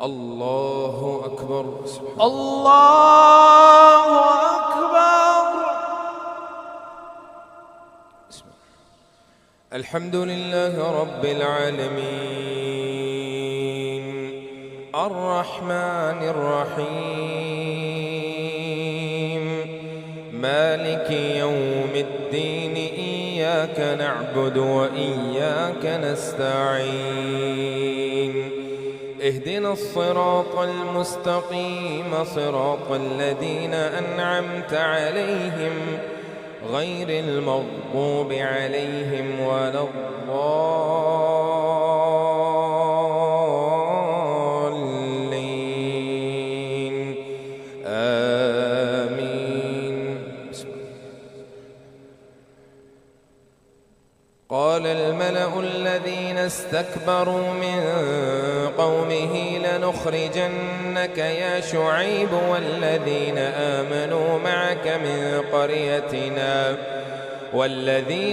الله أكبر. الله أكبر. الحمد لله رب العالمين الرحمن الرحيم مالك يوم الدين إياك نعبد وإياك نستعين اهدنا الصراط المستقيم صراط الذين أنعمت عليهم غير المغضوب عليهم ولا الضالين آمين. قال الملأ الذين استكبروا من قومه لنخرجنك يا شعيب والذين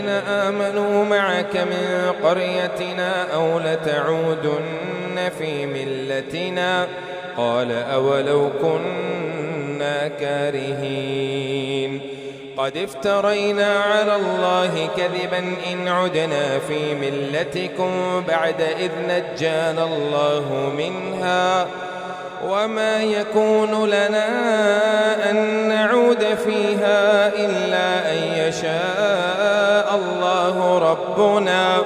آمنوا معك من قريتنا أو لتعودن في ملتنا قال أولو كنا كارهين قد افترينا على الله كذبا إن عدنا في ملتكم بعد إذ نجانا الله منها وما يكون لنا أن نعود فيها إلا أن يشاء الله ربنا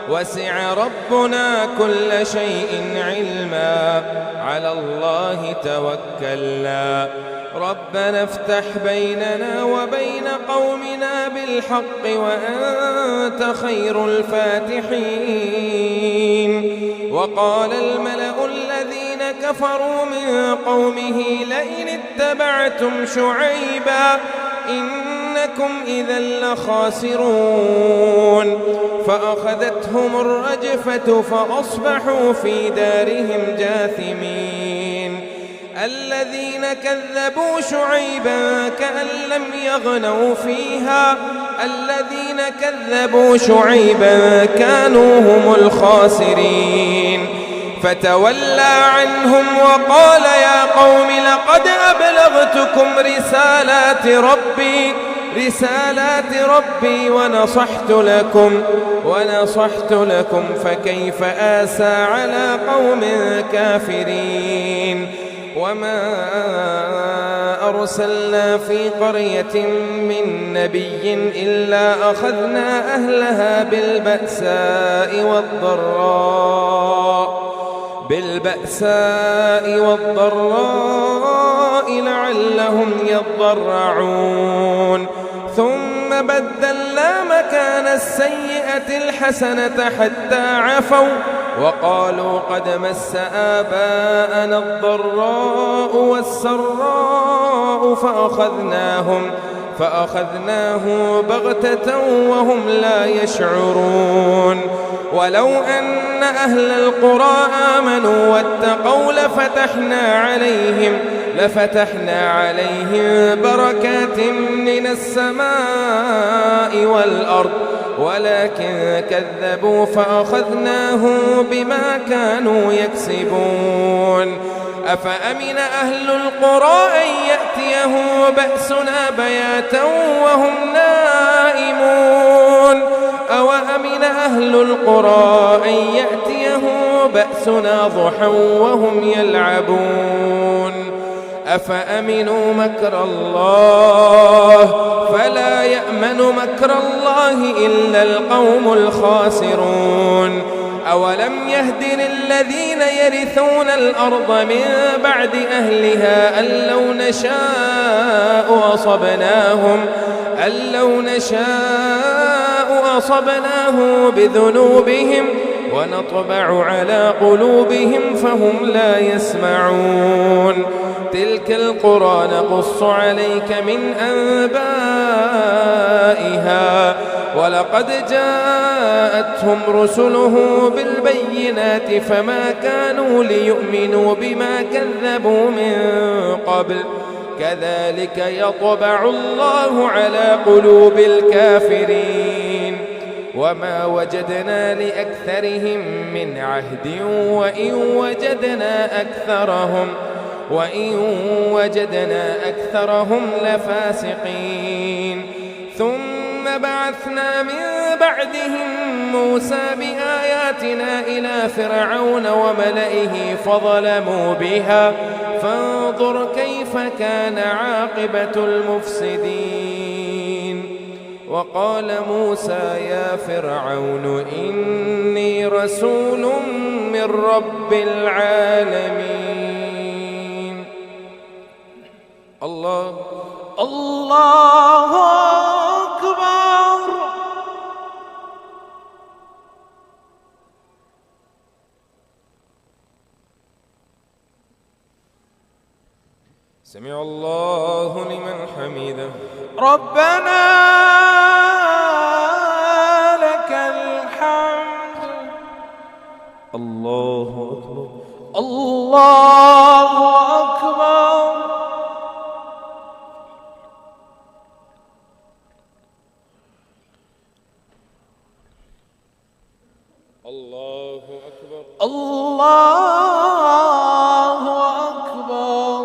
وسع ربنا كل شيء علما على الله توكلنا ربنا افتح بيننا وبين قومنا بالحق وأنت خير الفاتحين. وقال الملأ الذين كفروا من قومه لئن اتبعتم شعيبا إنكم إذا لخاسرون فأخذتهم الرجفة فأصبحوا في دارهم جاثمين. الذين كذبوا شعيبا كأن لم يغنوا فيها الذين كذبوا شعيبا كانوا هم الخاسرين فتولى عنهم وقال يا قوم لقد أبلغتكم رسالات ربي ونصحت لكم فكيف آسى على قوم كافرين. وما أرسلنا في قرية من نبي إلا أخذنا أهلها بالبأساء والضراء لعلهم يضرعون ثم بدلنا مكان السيئة الحسنة حتى عفوا وقالوا قد مس آباءنا الضراء والسراء فأخذناهم بغتة وهم لا يشعرون. ولو أن أهل القرى آمنوا واتقوا لفتحنا عليهم بركات من السماء والأرض ولكن كذبوا فأخذناهم بما كانوا يكسبون. أفأمن أهل القرى أن يأتيهم بأسنا بياتا وهم نائمون أوأمن أهل القرى أن يأتيهم بأسنا ضحى وهم يلعبون. أفأمنوا مكر الله فلا يأمن مكر الله إلا القوم الخاسرون. أولم يهد للذين يرثون الأرض من بعد أهلها أن لو نشاء أصبناهم بذنوبهم ونطبع على قلوبهم فهم لا يسمعون. تلك القرى نقص عليك من أنبائها ولقد جاءتهم رسله بالبينات فما كانوا ليؤمنوا بما كذبوا من قبل كذلك يطبع الله على قلوب الكافرين. وما وجدنا لأكثرهم من عهد وإن وجدنا أكثرهم لفاسقين ثم بعثنا من بعدهم موسى بآياتنا إلى فرعون وملئه فظلموا بها فانظر كيف كان عاقبة المفسدين. وقال موسى يا فرعون إني رسول من رب العالمين. الله أكبر. سمع الله لمن حمده. ربنا لك الحمد. الله أكبر. الله أكبر. الله أكبر. الله أكبر.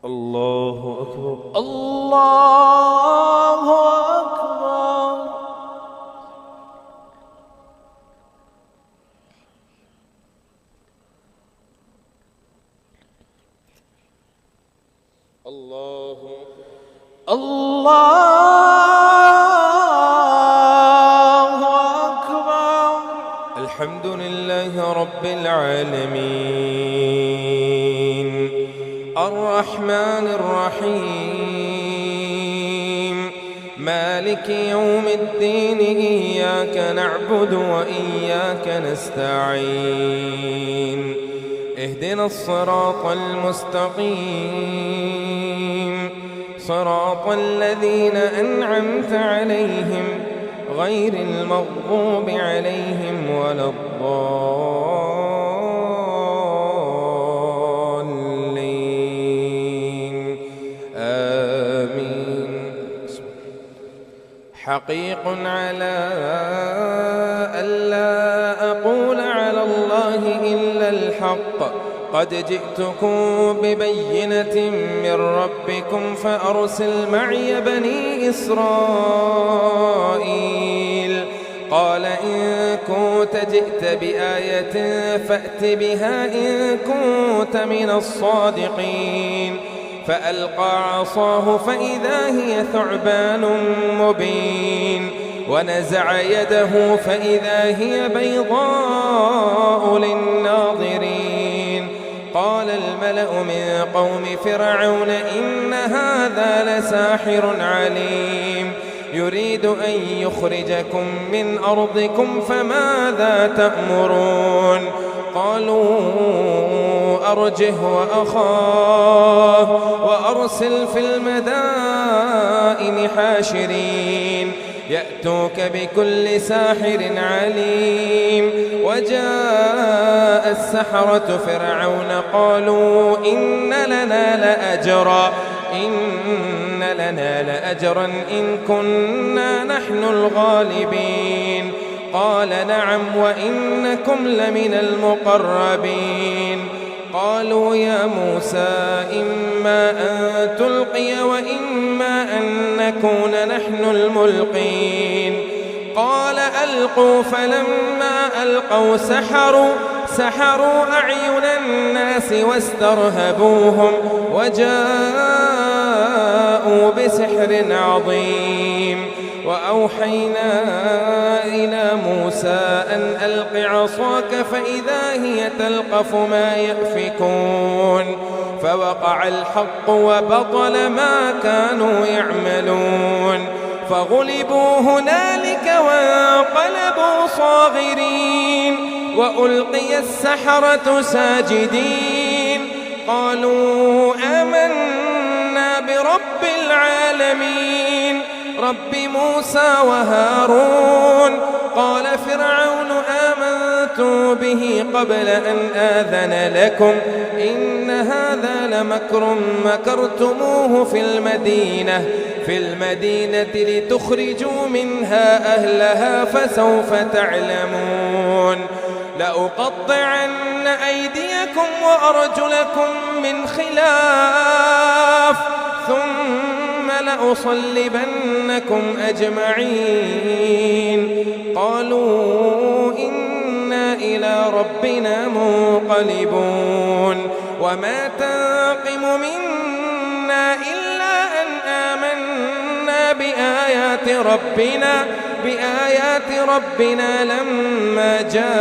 الله أكبر. الله أكبر. الله أكبر. الحمد لله رب العالمين الرحمن الرحيم مالك يوم الدين إياك نعبد وإياك نستعين اهدنا الصراط المستقيم صراط الذين أنعمت عليهم غير المغضوب عليهم ولا الضالين آمين. حقيق على ألا أقول على الله إلا الحق قد جئتكم ببينة من ربكم فأرسل معي بني إسرائيل قال إن كنت جئت بآية فأت بها إن كنت من الصادقين فألقى عصاه فإذا هي ثعبان مبين ونزع يده فإذا هي بيضاء للناظرين قال الملأ من قوم فرعون إن هذا لساحر عليم يريد أن يخرجكم من أرضكم فماذا تأمرون قالوا أرجه وأخاه وأرسل في المدائن حاشرين يأتوك بكل ساحر عليم وجاء السحرة فرعون قالوا إن لنا لأجرا إن كنا نحن الغالبين قال نعم وإنكم لمن المقربين قالوا يا موسى إما أن تلقي وإما أن نكون نحن الملقين قال ألقوا فلما ألقوا سحروا أعين الناس واسترهبوهم وجاءوا بسحر عظيم وأوحينا إلى موسى أن ألق عصاك فإذا هي تلقف ما يأفكون فوقع الحق وبطل ما كانوا يعملون فغلبوا هنالك وانقلبوا صاغرين وألقي السحرة ساجدين قالوا آمنا برب العالمين رب موسى وهارون قال فرعون آمنتم فأتوا به قبل أن آذن لكم إن هذا لمكر مكرتموه في المدينة لتخرجوا منها أهلها فسوف تعلمون لأقطعن أيديكم وأرجلكم من خلاف ثم لأصلبنكم أجمعين قالوا إنا إلى ربنا منقلبون وما تنقم منا إلا أن آمنا بآيات ربنا لما جاءتنا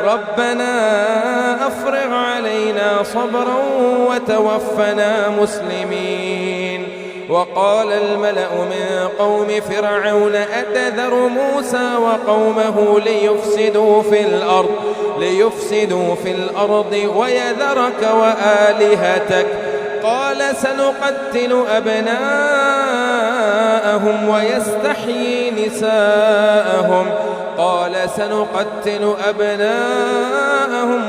ربنا أفرغ علينا صبرا وتوفنا مسلمين وقال الملأ من قوم فرعون أتذر موسى وقومه ليفسدوا في الأرض ويذرك وآلهتك قال سنقتل أبناءهم ويستحيي نساءهم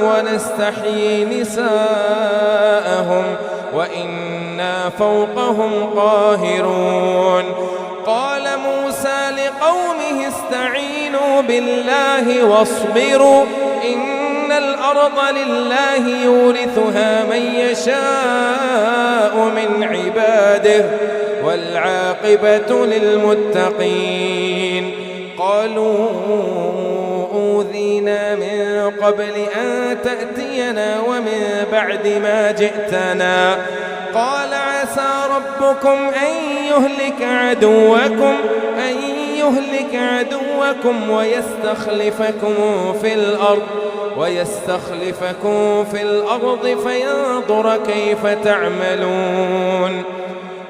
ونستحيي نساءهم وإنا فوقهم قاهرون قال موسى لقومه استعينوا بالله واصبروا إن الأرض لله يورثها من يشاء من عباده والعاقبة للمتقين قالوا أوذينا من قبل أن تأتينا ومن بعد ما جئتنا قال عسى ربكم أن يهلك عدوكم ويستخلفكم في الأرض فينظر كيف تعملون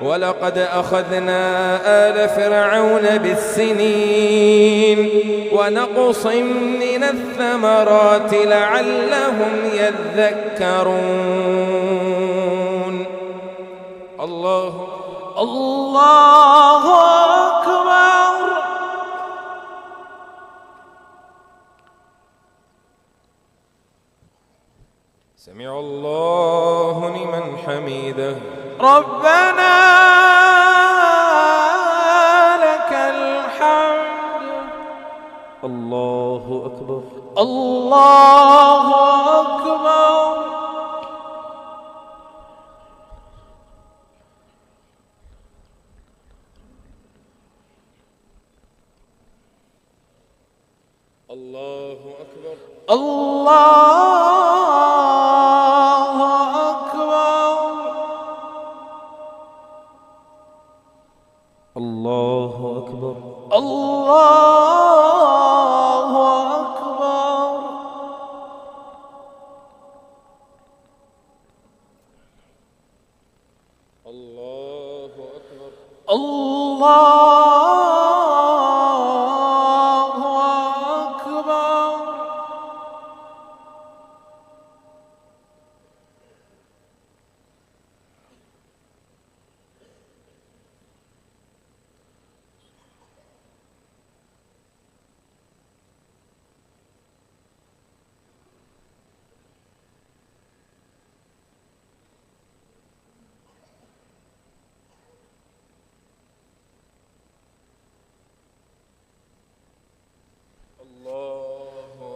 ولقد أخذنا آل فرعون بالسنين ونقص من الثمرات لعلهم يذكرون الله أكبر سمع الله لمن حمده ربنا لك الحمد الله أكبر الله أكبر الله أكبر الله أكبر الله أكبر الله أكبر الله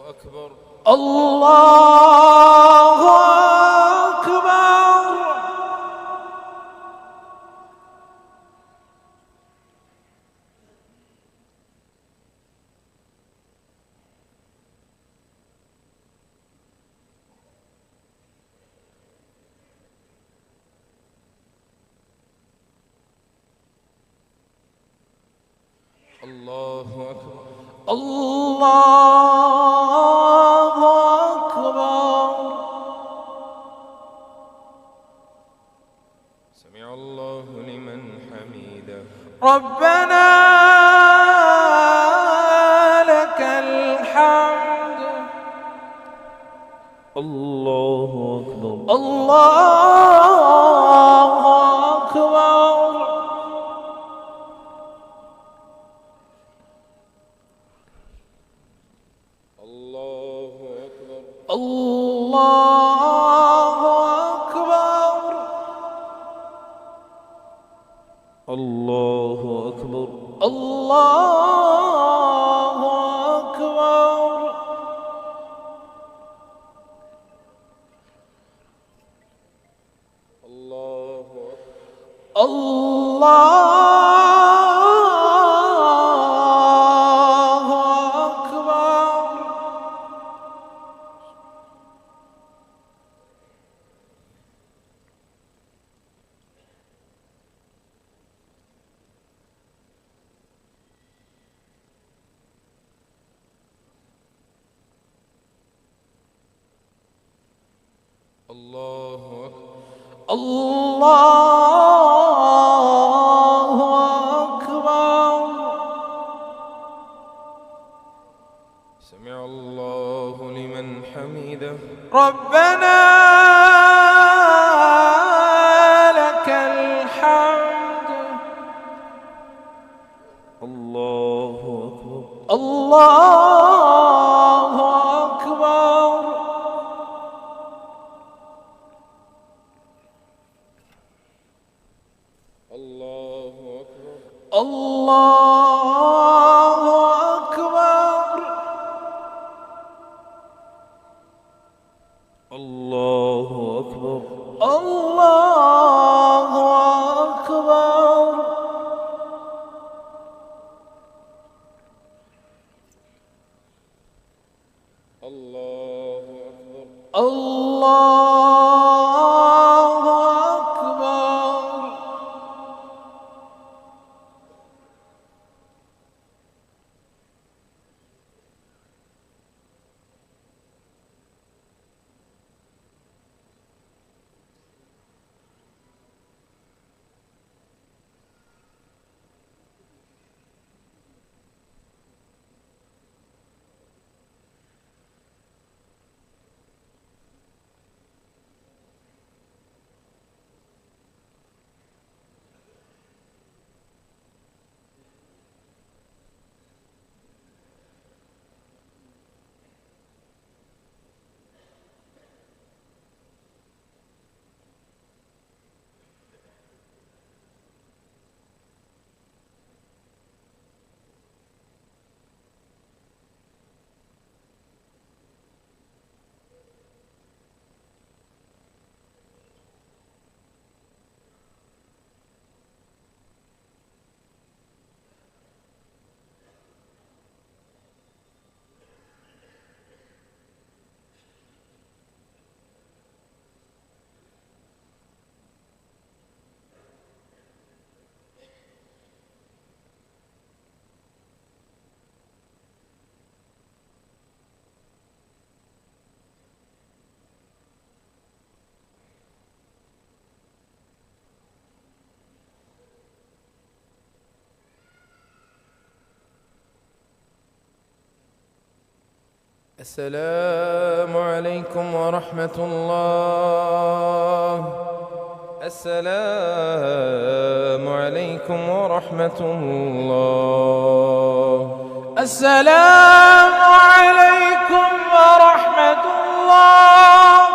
أكبر الله أكبر الله أكبر سمع الله لمن حمده ربنا لك الحمد الله أكبر الله أكبر الله أكبر الله أكبر الله أكبر الله أكبر الله الله أكبر سمع الله لمن حمده ربنا لك الحمد الله أكبر الله أكبر الله أكبر الله أكبر الله أكبر الله أكبر الله أكبر الله أكبر السلام عليكم ورحمة الله. السلام عليكم ورحمة الله. السلام عليكم ورحمة الله.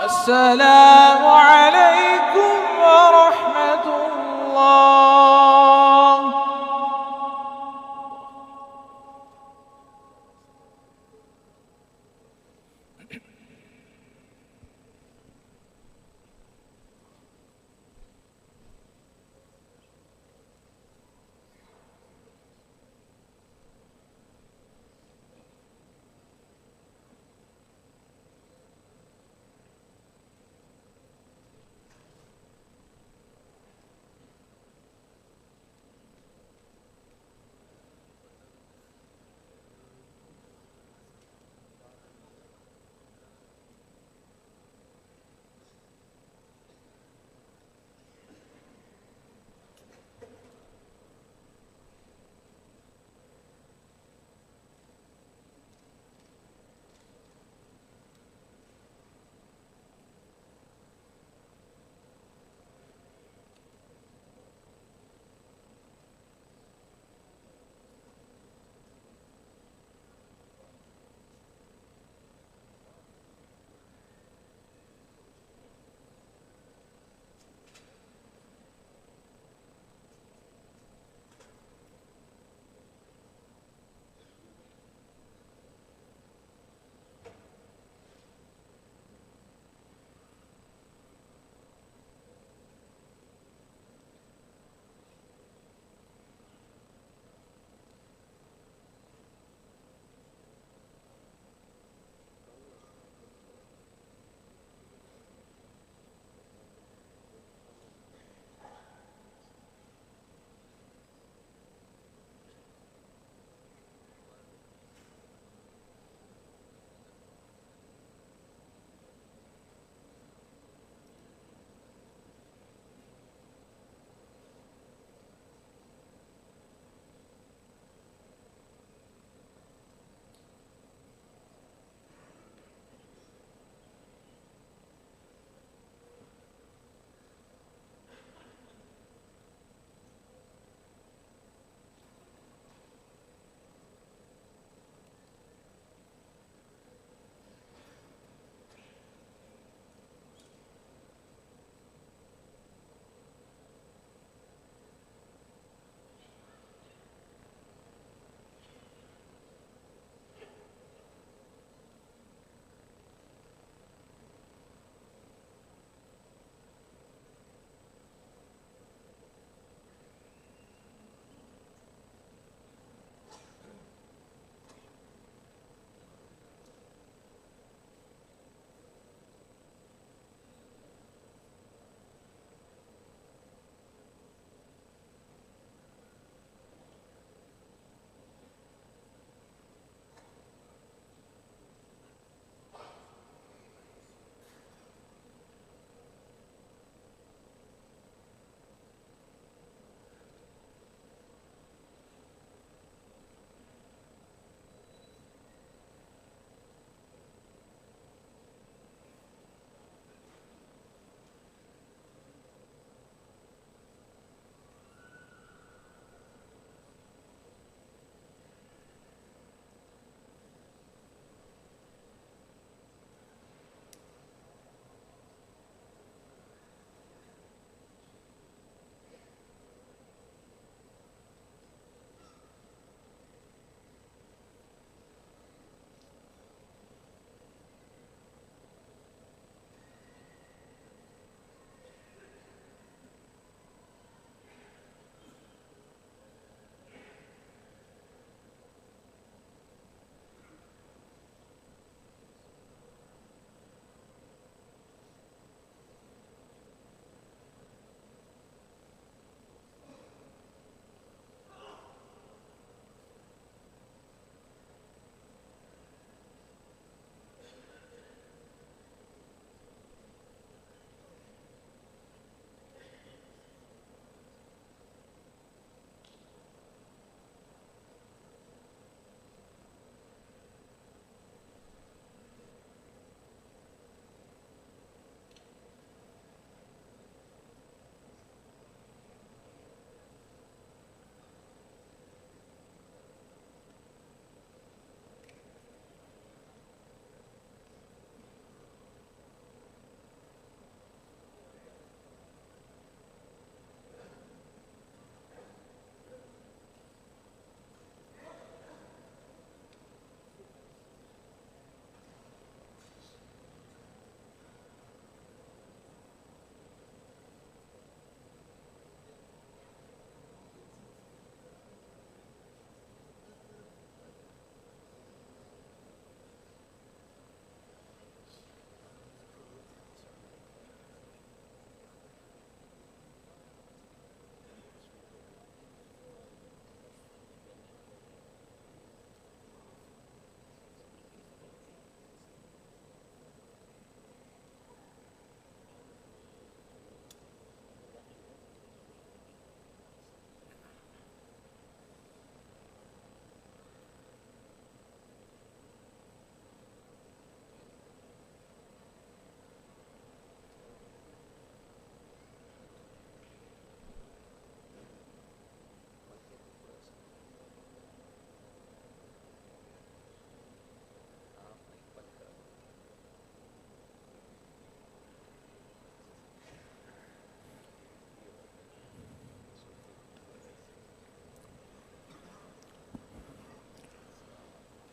السلام عليكم ورحمة الله.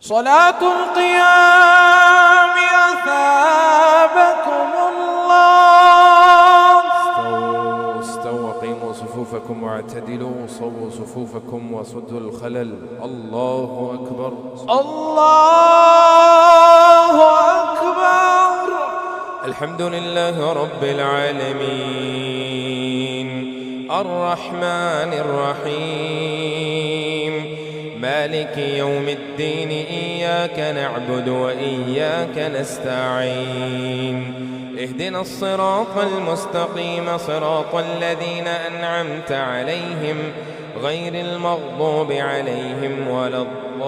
صلاة القيام أثابكم الله. استووا قيموا صفوفكم واعتدلوا صووا صفوفكم وسدوا الخلل. الله أكبر. الله أكبر. الحمد لله رب العالمين الرحمن الرحيم مالك يوم الدين إياك نعبد وإياك نستعين اهدنا الصراط المستقيم صراط الذين أنعمت عليهم غير المغضوب عليهم ولا الضالين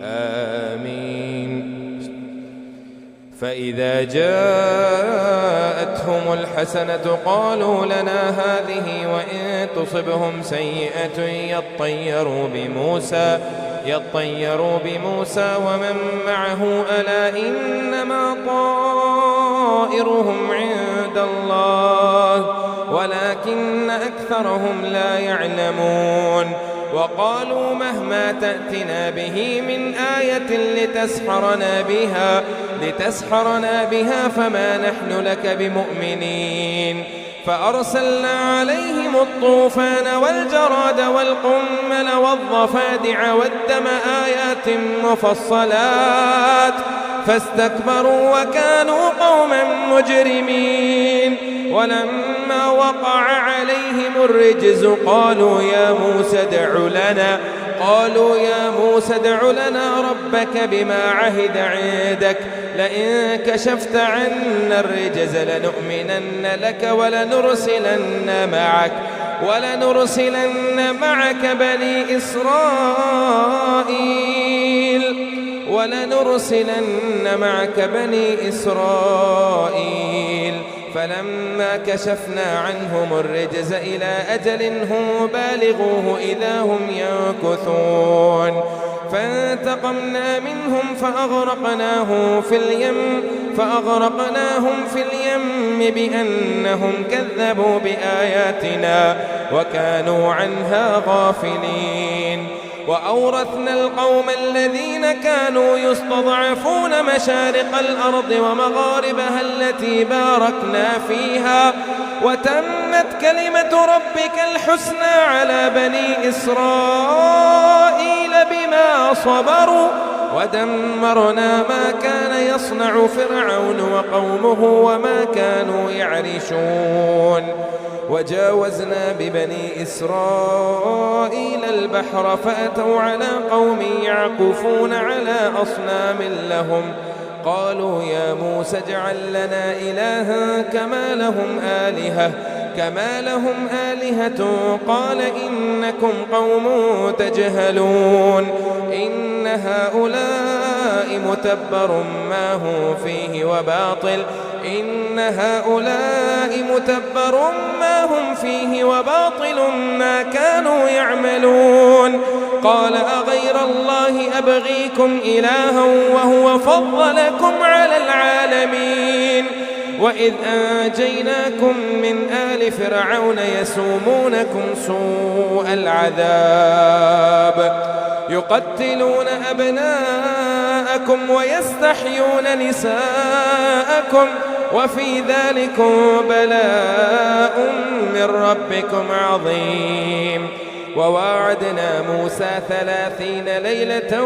آمين. فإذا جاءتهم الحسنة قالوا لنا هذه وإن تصبهم سيئة يطيروا بموسى ومن معه ألا إنما طائرهم عند الله ولكن أكثرهم لا يعلمون. وقالوا مهما تأتنا به من آية لتسحرنا بها فما نحن لك بمؤمنين. فأرسلنا عليهم الطوفان والجراد والقمل والضفادع والدم آيات مفصلات فاستكبروا وكانوا قوما مجرمين. ولما وقع عليهم الرجز قالوا يا موسى ادع لنا ربك بما عهد عندك لئن كشفت عنا الرجز لنؤمنن لك ولنرسلن معك بني إسرائيل فلما كشفنا عنهم الرجز إلى أجل هم بالغوه إذا هم ينكثون. فانتقمنا منهم فأغرقناهم في اليم بأنهم كذبوا بآياتنا وكانوا عنها غافلين. وأورثنا القوم الذين كانوا يستضعفون مشارق الأرض ومغاربها التي باركنا فيها وتمت كلمة ربك الحسنى على بني إسرائيل بما صبروا ودمرنا ما كان يصنع فرعون وقومه وما كانوا يعرشون. وجاوزنا ببني إسرائيل البحر فأتوا على قوم يعكفون على أصنام لهم قالوا يا موسى اجعل لنا إلها كما لهم آلهة قال إنكم قوم تجهلون. إن هؤلاء متبر ما هم فيه وباطل ما كانوا يعملون. قال أغير الله أبغيكم إلها وهو فضلكم على العالمين. وإذ أنجيناكم من آل فرعون يسومونكم سوء العذاب يقتلون أبناءكم ويستحيون نساءكم وفي ذلكم بلاء من ربكم عظيم. وواعدنا موسى 30 ليلة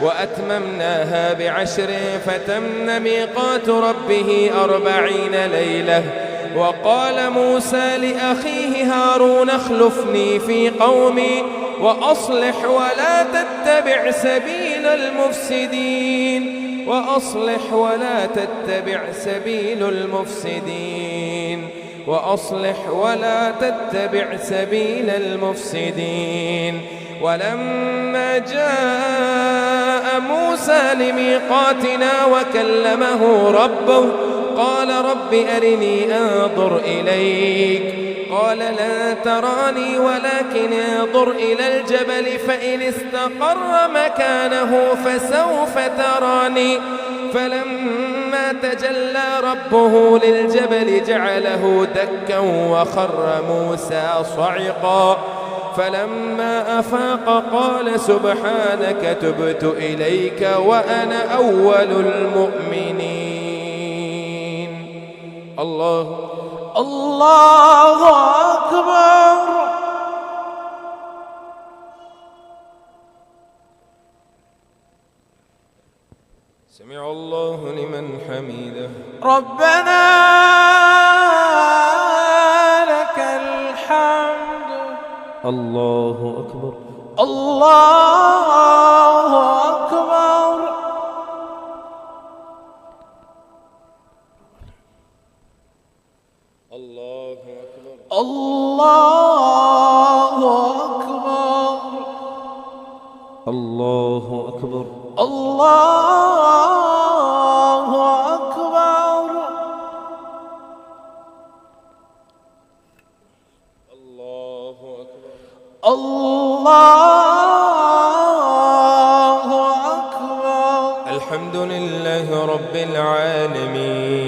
وأتممناها بعشر فتم ميقات ربه 40 ليلة. وقال موسى لأخيه هارون اخلفني في قومي وأصلح ولا تتبع سبيل المفسدين. ولما جاء موسى لميقاتنا وكلمه ربه قال رب أرني أنظر إليك قال لن تراني ولكن انظر إلى الجبل فإن استقر مكانه فسوف تراني. فلما فلما تجلى ربه للجبل جعله دكا وخر موسى صعقا فلما أفاق قال سبحانك تبت إليك وأنا أول المؤمنين. الله أكبر. سمع الله لمن حمده. ربنا لك الحمد. الله أكبر. الله أكبر. الله أكبر. الله أكبر. الله أكبر. الله أكبر. الله أكبر. الله أكبر. الحمد لله رب العالمين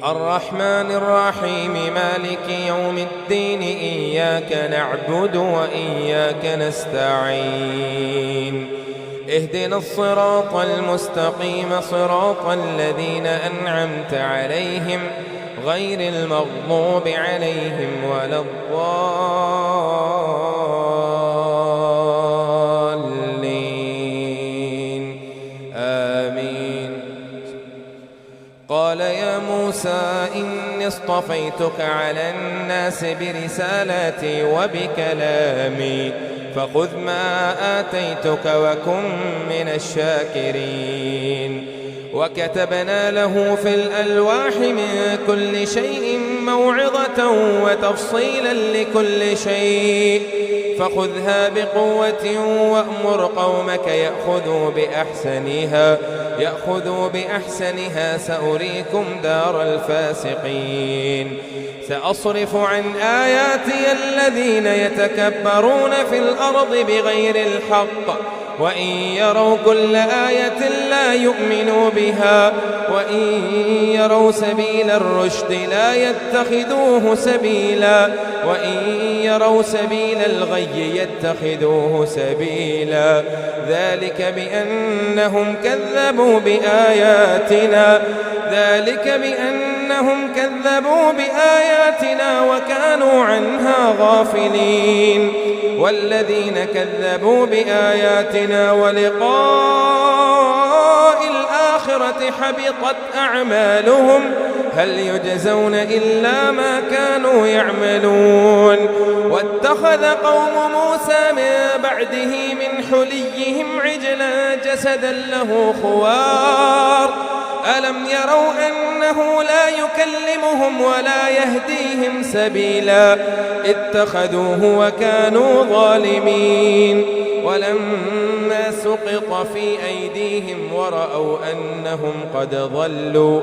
الرحمن الرحيم مالك يوم الدين إياك نعبد وإياك نستعين اهدنا الصراط المستقيم صراط الذين أنعمت عليهم غير المغضوب عليهم ولا الضالين آمين. قال يا موسى إني اصطفيتك على الناس برسالاتي وبكلامي فخذ ما آتيتك وكن من الشاكرين. وكتبنا له في الألواح من كل شيء موعظة وتفصيلا لكل شيء فخذها بقوة وأمر قومك يأخذوا بأحسنها سأريكم دار الفاسقين. سأصرف عن آياتي الذين يتكبرون في الأرض بغير الحق وإن يروا كل آية لا يؤمنوا بها وإن يروا سبيل الرشد لا يتخذوه سبيلا وإن يروا سبيل الغي يتخذوه سبيلا ذلك بأنهم كذبوا بآياتنا وكانوا عنها غافلين. والذين كذبوا بآياتنا ولقاء الآخرة حبطت أعمالهم هل يجزون إلا ما كانوا يعملون. واتخذ قوم موسى من بعده من حليهم عجلا جسدا له خوار ألم يروا أنه لا يكلمهم ولا يهديهم سبيلا اتخذوه وكانوا ظالمين. ولما سقط في أيديهم ورأوا أنهم قد ضلوا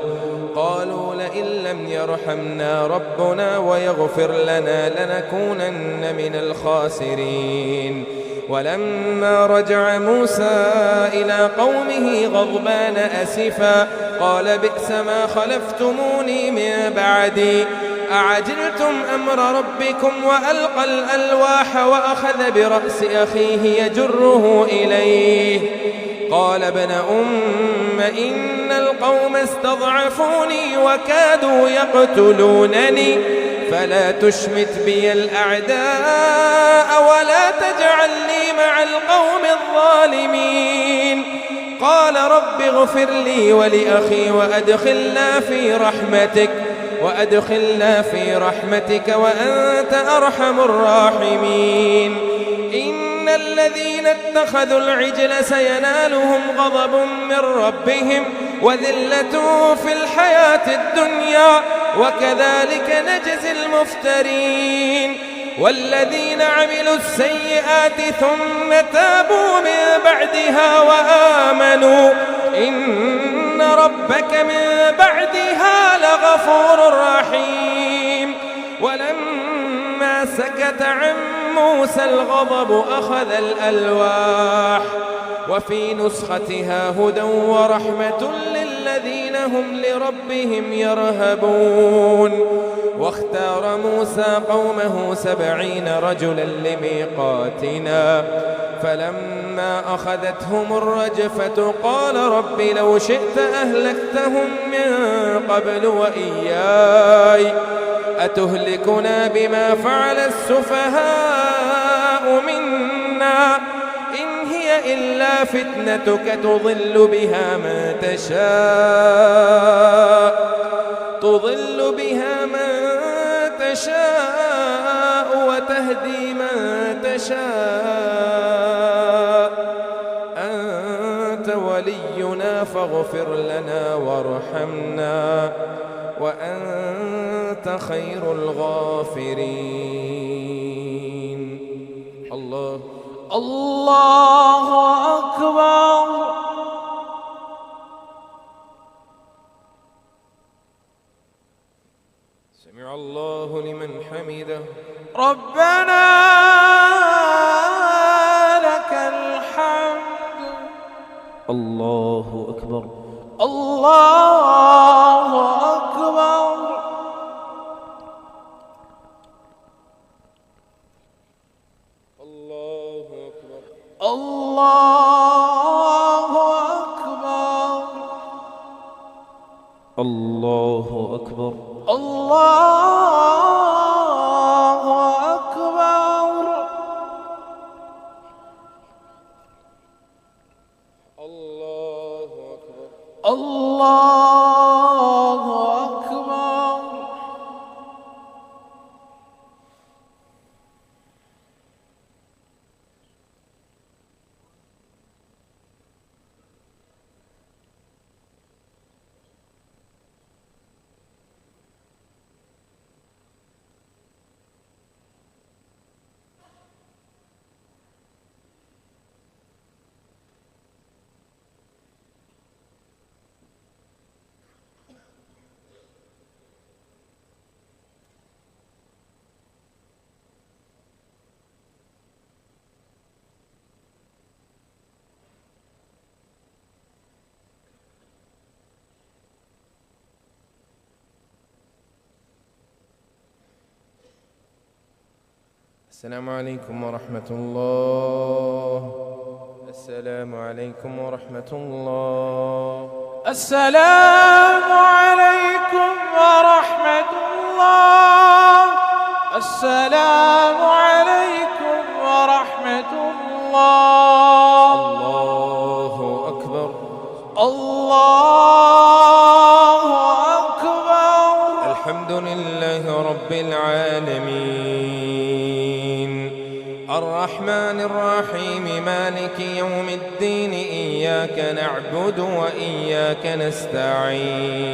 قالوا لئن لم يرحمنا ربنا ويغفر لنا لنكونن من الخاسرين. ولما رجع موسى إلى قومه غضبان أسفا قال بئس ما خلفتموني من بعدي أعجلتم أمر ربكم وألقى الألواح وأخذ برأس أخيه يجره إليه قال ابن أم إن القوم استضعفوني وكادوا يقتلونني فلا تشمت بي الأعداء ولا تجعلني مع القوم الظالمين. قال رب اغفر لي ولأخي وأدخلنا في رحمتك وأنت أرحم الراحمين. إن الذين اتخذوا العجل سينالهم غضب من ربهم وذلة في الحياة الدنيا وكذلك نجزي المفترين. والذين عملوا السيئات ثم تابوا من بعدها وآمنوا إن ربك من بعدها لغفور رحيم. ولما سكت عن موسى الغضب أخذ الألواح وفي نسختها هدى ورحمة للذين هم لربهم يرهبون. واختار موسى قومه 70 رجلا لميقاتنا فلما أخذتهم الرجفة قال رب لو شئت أهلكتهم من قبل وإياي أتهلكنا بما فعل السفهاء منا إن هي إلا فتنتك تضل بها من تشاء وتهدي من تشاء أنت ولينا فاغفر لنا وارحمنا وأنت خير الغافرين. الله أكبر. سمع الله لمن حمده. ربنا لك الحمد. الله أكبر. الله أكبر. الله أكبر. الله أكبر. الله أكبر. الله أكبر. الله أكبر. الله أكبر. السلام عليكم ورحمة الله. السلام عليكم ورحمة الله. السلام عليكم ورحمة الله. السلام عليكم ورحمة الله. الله أكبر. الله أكبر. الحمد لله رب العالمين الرحمن الرحيم مالك يوم الدين إياك نعبد وإياك نستعين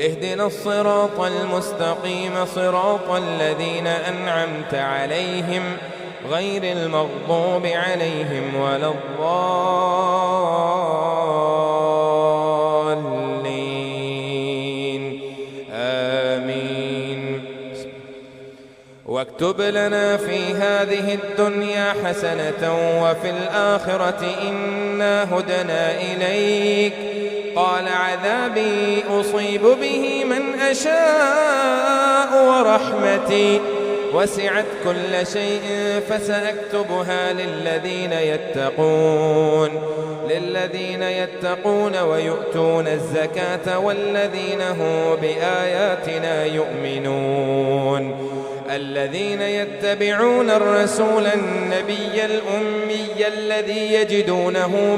اهدنا الصراط المستقيم صراط الذين أنعمت عليهم غير المغضوب عليهم ولا الضالين آمين. واكتب لنا في هذه الدنيا حسنة وفي الآخرة إنا هدنا إليك قال عذابي أصيب به من أشاء ورحمتي وسعت كل شيء فسأكتبها للذين يتقون ويؤتون الزكاة والذين هم بآياتنا يؤمنون الذين يتبعون الرسول النبي الأمي الذي يجدونه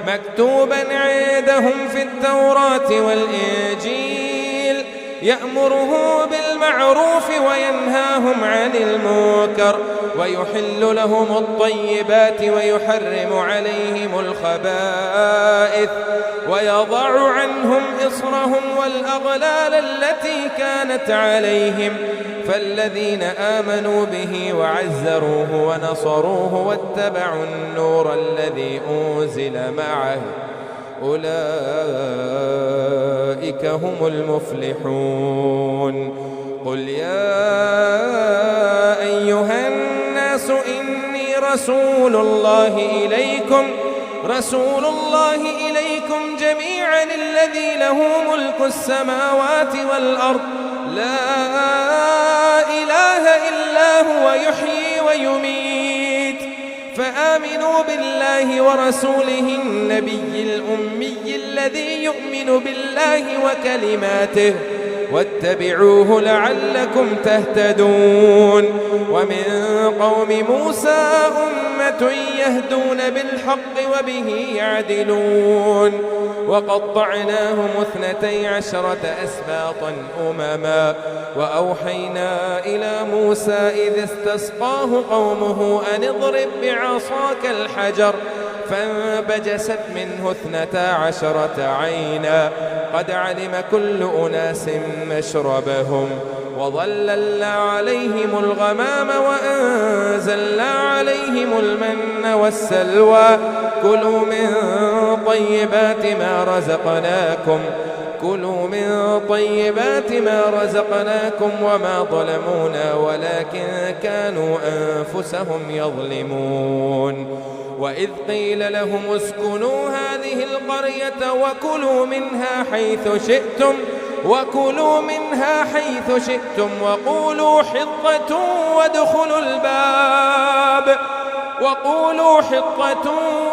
مكتوبا عندهم في التوراة والإنجيل يأمره بالمعروف وينهاهم عن المنكر ويحل لهم الطيبات ويحرم عليهم الخبائث ويضع عنهم إصرهم والأغلال التي كانت عليهم فالذين آمنوا به وعزروه ونصروه واتبعوا النور الذي أنزل معه أولئك هم المفلحون. قل يا أيها الناس إني رسول الله إليكم جميعا الذي له ملك السماوات والأرض لا إله إلا هو يحيي ويميت فآمنوا بالله ورسوله النبي الأمي الذي يؤمن بالله وكلماته واتبعوه لعلكم تهتدون. ومن قوم موسى أمة يهدون بالحق وبه يعدلون وقطعناهم 12 أسباطا أمما وأوحينا إلى موسى إذ استسقاه قومه أن اضرب بعصاك الحجر فانبجست منه 12 عينا قد علم كل أناس مشربهم وظللنا عليهم الغمام وأنزلنا عليهم المن والسلوى كلوا من طيبات ما رزقناكم وما ظلمونا ولكن كانوا أنفسهم يظلمون. وإذ قيل لهم اسكنوا هذه القرية وكلوا منها حيث شئتم وقولوا حطة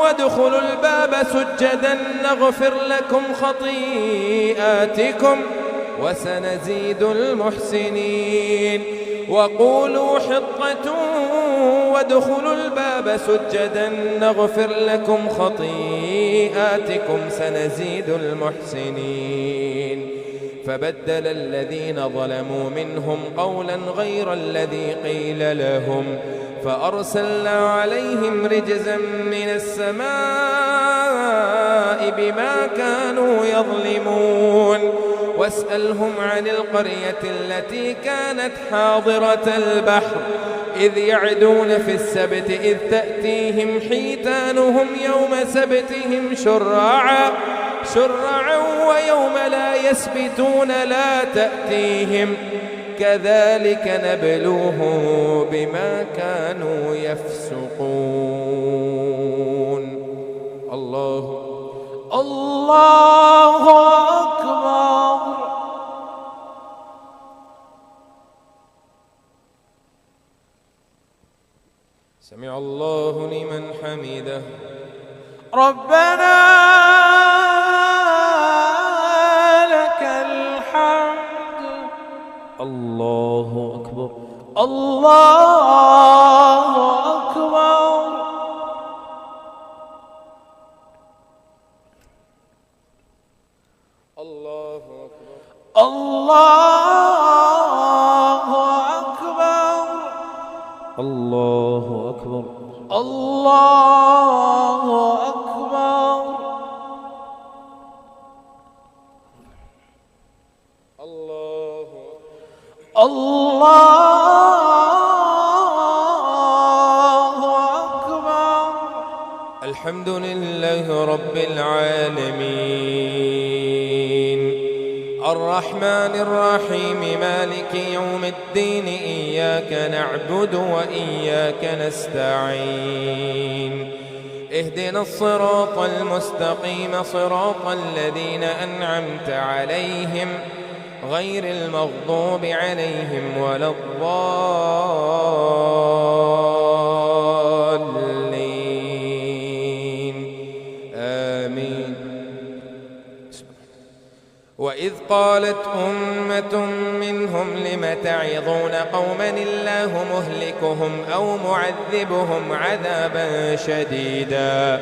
وادخلوا الباب سجدا نغفر لكم خطيئاتكم وسنزيد المحسنين. وقولوا حطة وادخلوا الباب سجدا نغفر لكم خطيئاتكم سنزيد المحسنين. فبدل الذين ظلموا منهم قولا غير الذي قيل لهم فأرسلنا عليهم رجزا من السماء بما كانوا يظلمون. واسألهم عن القرية التي كانت حاضرة البحر إذ يعدون في السبت إذ تأتيهم حيتانهم يوم سبتهم شرعا ويوم لا يسبتون لا تأتيهم كذلك نبلوهم بما كانوا يفسقون. الله أكبر. سمع الله لمن حمده. ربنا لك الحمد. الله أكبر. الله أكبر. الله أكبر. الله أكبر. الله أكبر. الله أكبر. الله أكبر. الحمد لله رب العالمين الرحمن الرحيم مالك يوم الدين إياك نعبد وإياك نستعين اهدنا الصراط المستقيم صراط الذين أنعمت عليهم غير المغضوب عليهم ولا الضالين آمين. وإذ قالت أمة منهم لم تعظون قوما الله مهلكهم أو معذبهم عذابا شديدا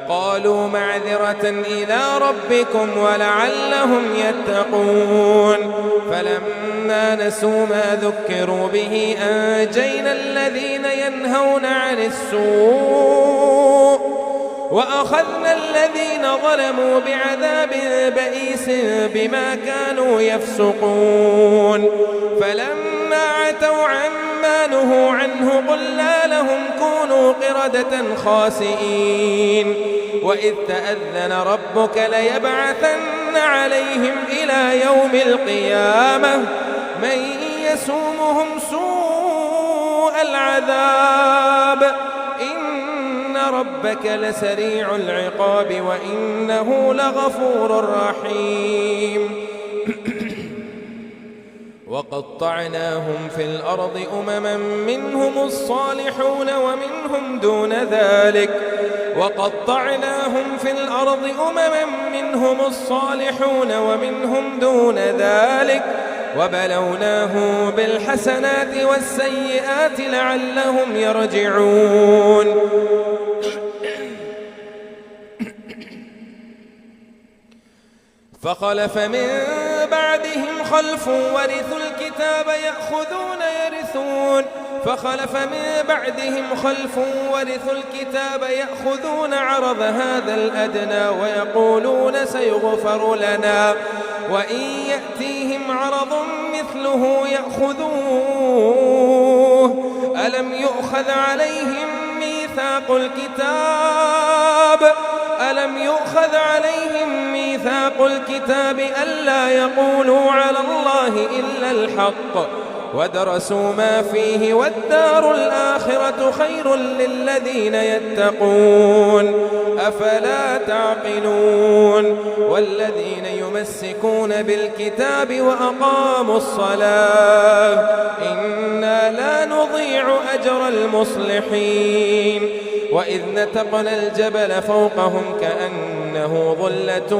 قالوا معذرة إلى ربكم ولعلهم يتقون فلما نسوا ما ذكروا به أنجينا الذين ينهون عن السوء وأخذنا الذين ظلموا بعذاب بئيس بما كانوا يفسقون فلما عتوا عما نهوا عنه قلنا لهم كونوا قردة خاسئين وإذ تأذن ربك ليبعثن عليهم إلى يوم القيامة من يسومهم سوء العذاب ربك لسريع العقاب وإنه لغفور رحيم وقطعناهم في الأرض أمما منهم الصالحون ومنهم دون ذلك وبلوناهم بالحسنات والسيئات لعلهم يرجعون فخلف من بعدهم خلف ورثوا الكتاب يأخذون عرض هذا الأدنى ويقولون سيغفر لنا وإن يأتيهم عرض مثله يأخذوه ألم يؤخذ عليهم ميثاق الكتاب ألا يقولوا على الله إلا الحق ودرسوا ما فيه والدار الآخرة خير للذين يتقون أفلا تعقلون والذين يمسكون بالكتاب وأقاموا الصلاة إنا لا نضيع أجر المصلحين وإذ نتقنا الجبل فوقهم كأنه ظلة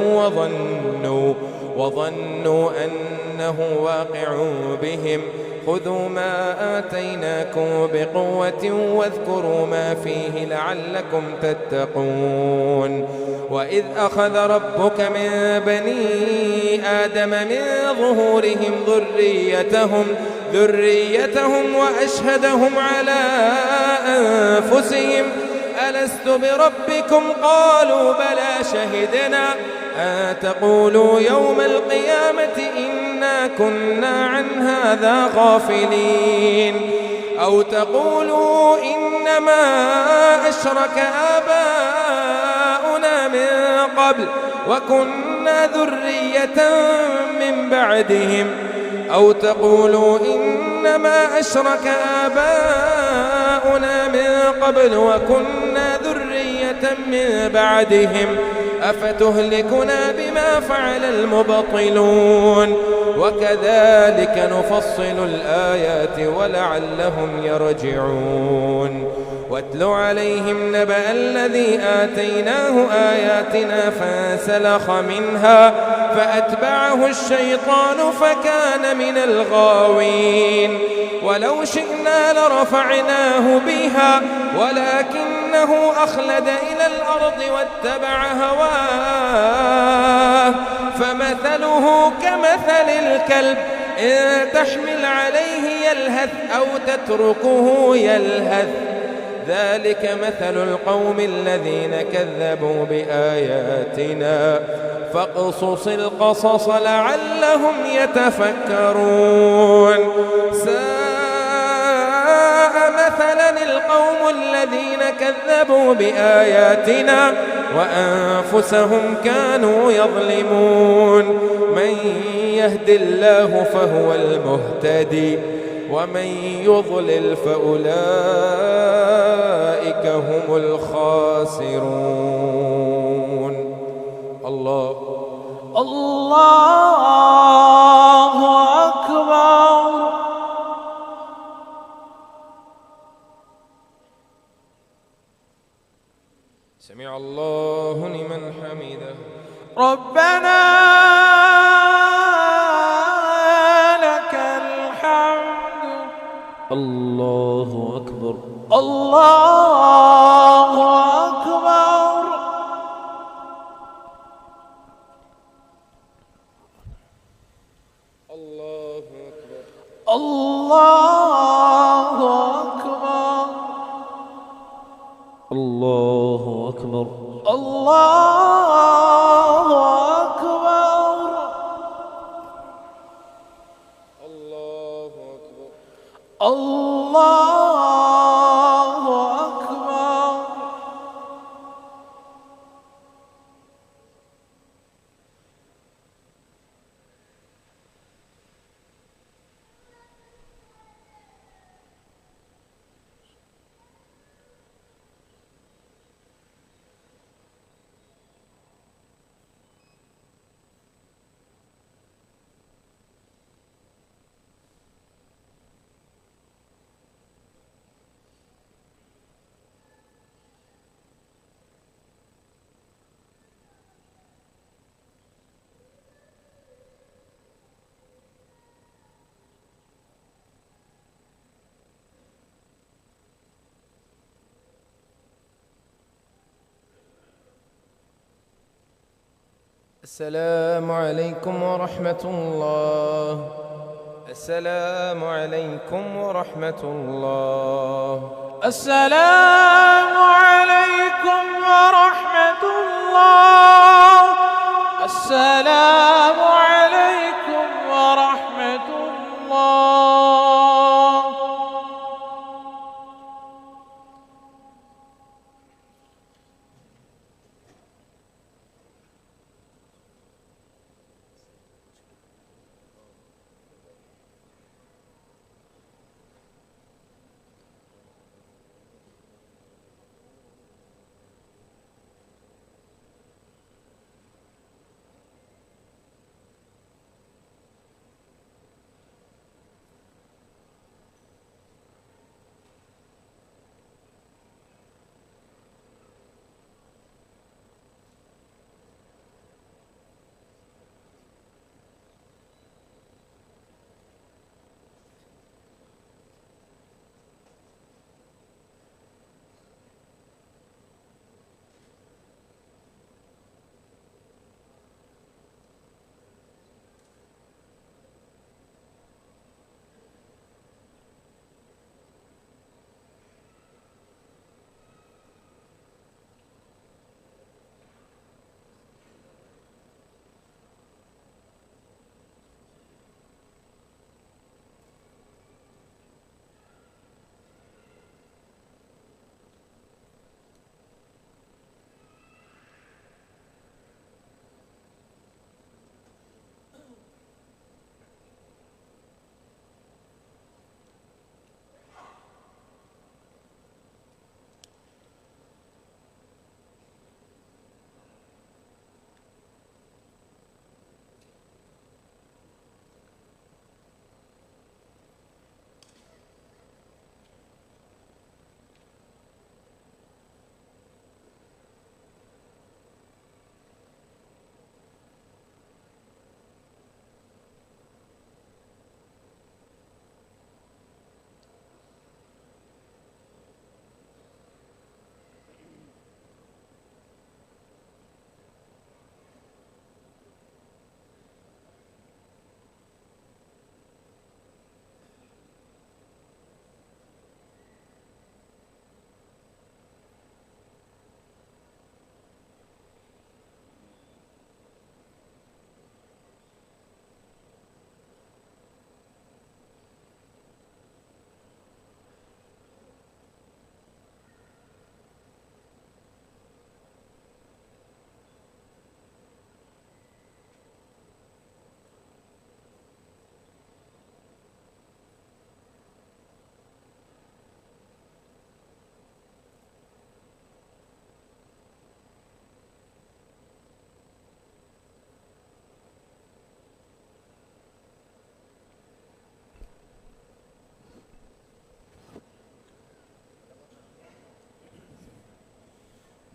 وظنوا أنه واقع بهم خذوا ما آتيناكم بقوة واذكروا ما فيه لعلكم تتقون وإذ أخذ ربك من بني آدم من ظهورهم ذريتهم وأشهدهم على أنفسهم ألست بربكم قالوا بلى شهدنا أن تقولوا يوم القيامة إنا كنا عن هذا غافلين أو تقولوا إنما أشرك آباؤنا من قبل وكنا ذرية من بعدهم أفتهلكنا بما فعل المبطلون وكذلك نفصل الآيات ولعلهم يرجعون واتل عليهم نبأ الذي آتيناه آياتنا فانسلخ منها فأتبعه الشيطان فكان من الغاوين ولو شئنا لرفعناه بها ولكنه أخلد إلى الأرض واتبع هواه فمثله كمثل الكلب إن تحمل عليه يلهث أو تتركه يلهث ذلك مثل القوم الذين كذبوا بآياتنا فاقصص القصص لعلهم يتفكرون ساء مثلا القوم الذين كذبوا بآياتنا وأنفسهم كانوا يظلمون من يهد الله فهو المهتدي ومن يضلل فأولئك هم الخاسرون الله أكبر سمع الله لمن حمده ربنا لك الحمد الله أكبر الله أكبر الله أكبر الله أكبر الله أكبر الله أكبر الله أكبر الله أكبر السلام عليكم ورحمة الله. السلام عليكم ورحمة الله. السلام عليكم ورحمة الله. السلام عليكم ورحمة الله.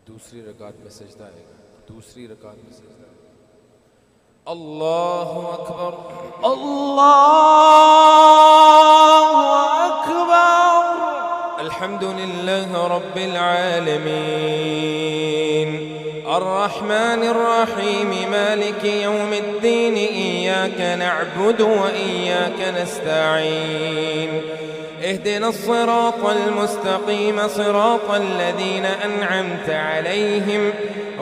दूसरी रकात में सजदा आएगा, दूसरी रकात में सजदा। अल्लाहु अकबर, अल्लाहु अकबर। अल्हम्दुलिल्लाह रब्बिल आलमीन, अर्रहमानिर रहीम, मालिकि यौमिद्दीन, इय्याका नअबुदु व इय्याका नस्तईन, اهدنا الصراط المستقيم صراط الذين أنعمت عليهم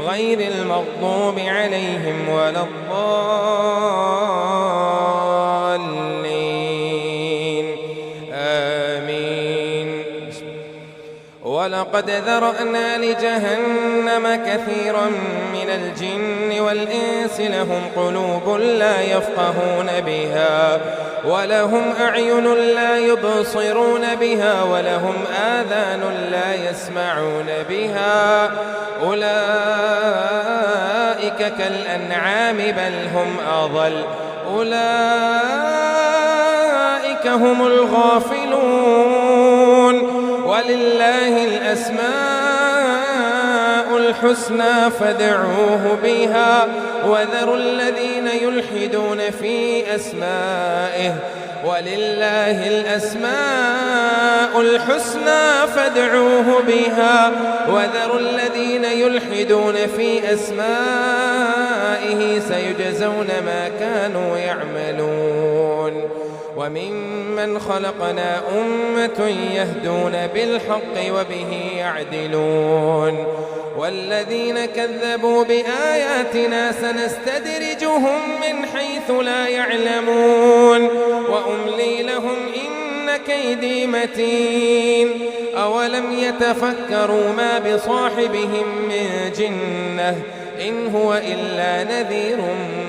غير المغضوب عليهم ولا الضالين، آمين. ولقد ذرأنا لجهنم كثيرا من الجن والإنس لهم قلوب لا يفقهون بها ولهم أعين لا يبصرون بها ولهم آذان لا يسمعون بها، أولئك كالأنعام بل هم أضل، أولئك هم الغافلون. ولله الأسماء الحسنى فادعوه بها وذروا الذين يلحدون في أسمائه، ولله الأسماء الحسنى فادعوه بها وذروا الذين يلحدون في أسمائه، آبائه سيجزون ما كانوا يعملون وممن خلقنا أمة يهدون بالحق وبه يعدلون والذين كذبوا بآياتنا سنستدرجهم من حيث لا يعلمون وأملي لهم إن كيدي متين أولم يتفكروا ما بصاحبهم من جنة إن هو إلا نذير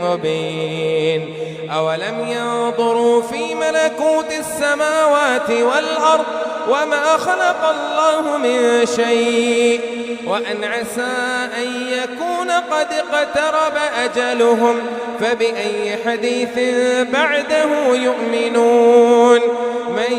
مبين أولم ينظروا في ملكوت السماوات والأرض وما خلق الله من شيء وأن عسى أن يكون قد اقترب أجلهم فبأي حديث بعده يؤمنون من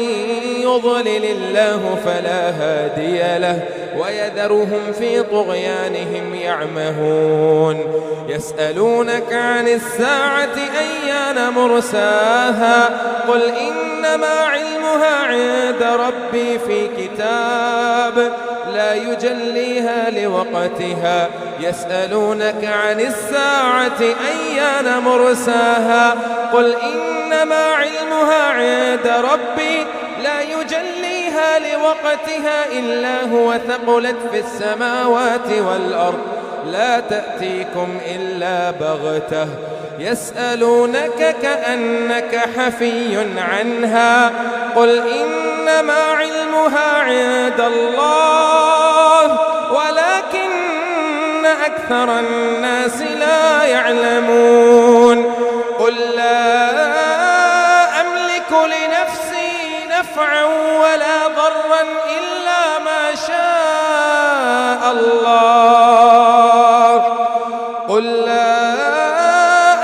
يضلل الله فلا هادي له ويذرهم في طغيانهم يعمهون يسألونك عن الساعة أيان مرساها قل إنما علمها عند ربي في كتاب لا يجليها لوقتها يسألونك عن الساعة أيان مرساها قل إنما علمها عند ربي لا يجليها لوقتها إلا هو ثقلت في السماوات والأرض لا تأتيكم إلا بغتة يسألونك كأنك حفي عنها قل إنما علمها عند الله ولكن أكثر الناس لا يعلمون قل لا أملك لنفسي نفعا ولا ضرا إلا ما شاء الله قل لا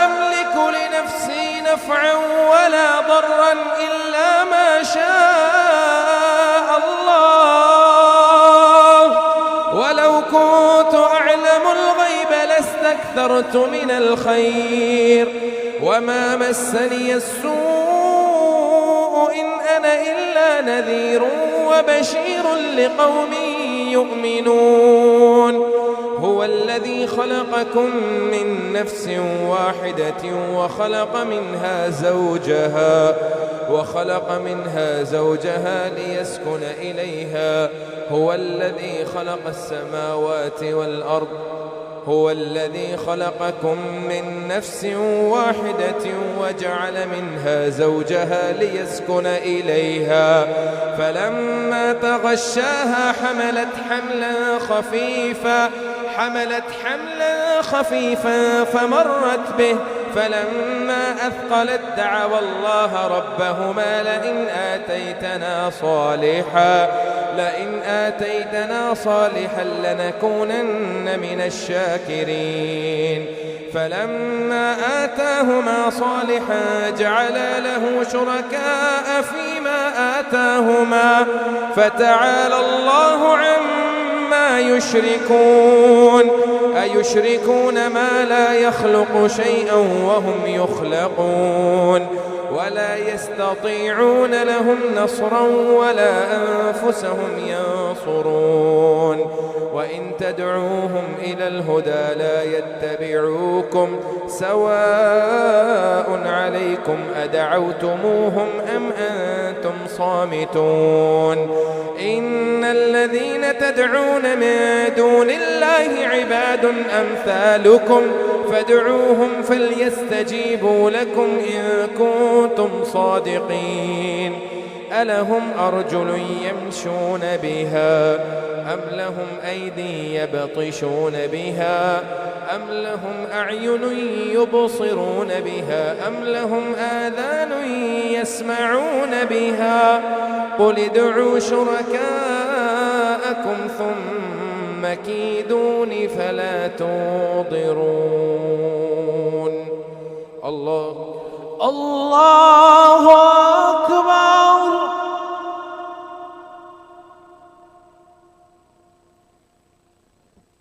أملك لنفسي نفعا ولا ضرا إلا ما شاء الله ولو كنت أعلم الغيب لاستكثرت من الخير وما مسني السوء إن أنا إلا نذير وبشير لقوم يؤمنون هو الذي خلقكم من نفس واحدة وخلق منها زوجها ليسكن إليها هو الذي خلق السماوات والأرض هو الذي خلقكم من نفس واحدة وجعل منها زوجها ليسكن إليها فلما تغشاها حملت حملا خفيفا فمرت به فلما أثقلت دعوا الله ربهما لئن آتيتنا صالحا لنكونن من الشاكرين فلما آتاهما صالحا جعلا له شركاء فيما آتاهما فتعالى الله عما يشركون أيشركون ما لا يخلق شيئا وهم يخلقون ولا يستطيعون لهم نصرا ولا أنفسهم ينصرون وإن تدعوهم إلى الهدى لا يتبعوكم سواء عليكم أدعوتموهم أم أنتم صامتون إن الذين تدعون من دون الله عباد أمثالكم فادعوهم فليستجيبوا لكم إن كنتم صادقين ألهم أرجل يمشون بها أم لهم أيدي يبطشون بها أم لهم أعين يبصرون بها أم لهم آذان يسمعون بها قل ادعوا شركاءكم ثم كيدون فلا تنظرون الله أكبر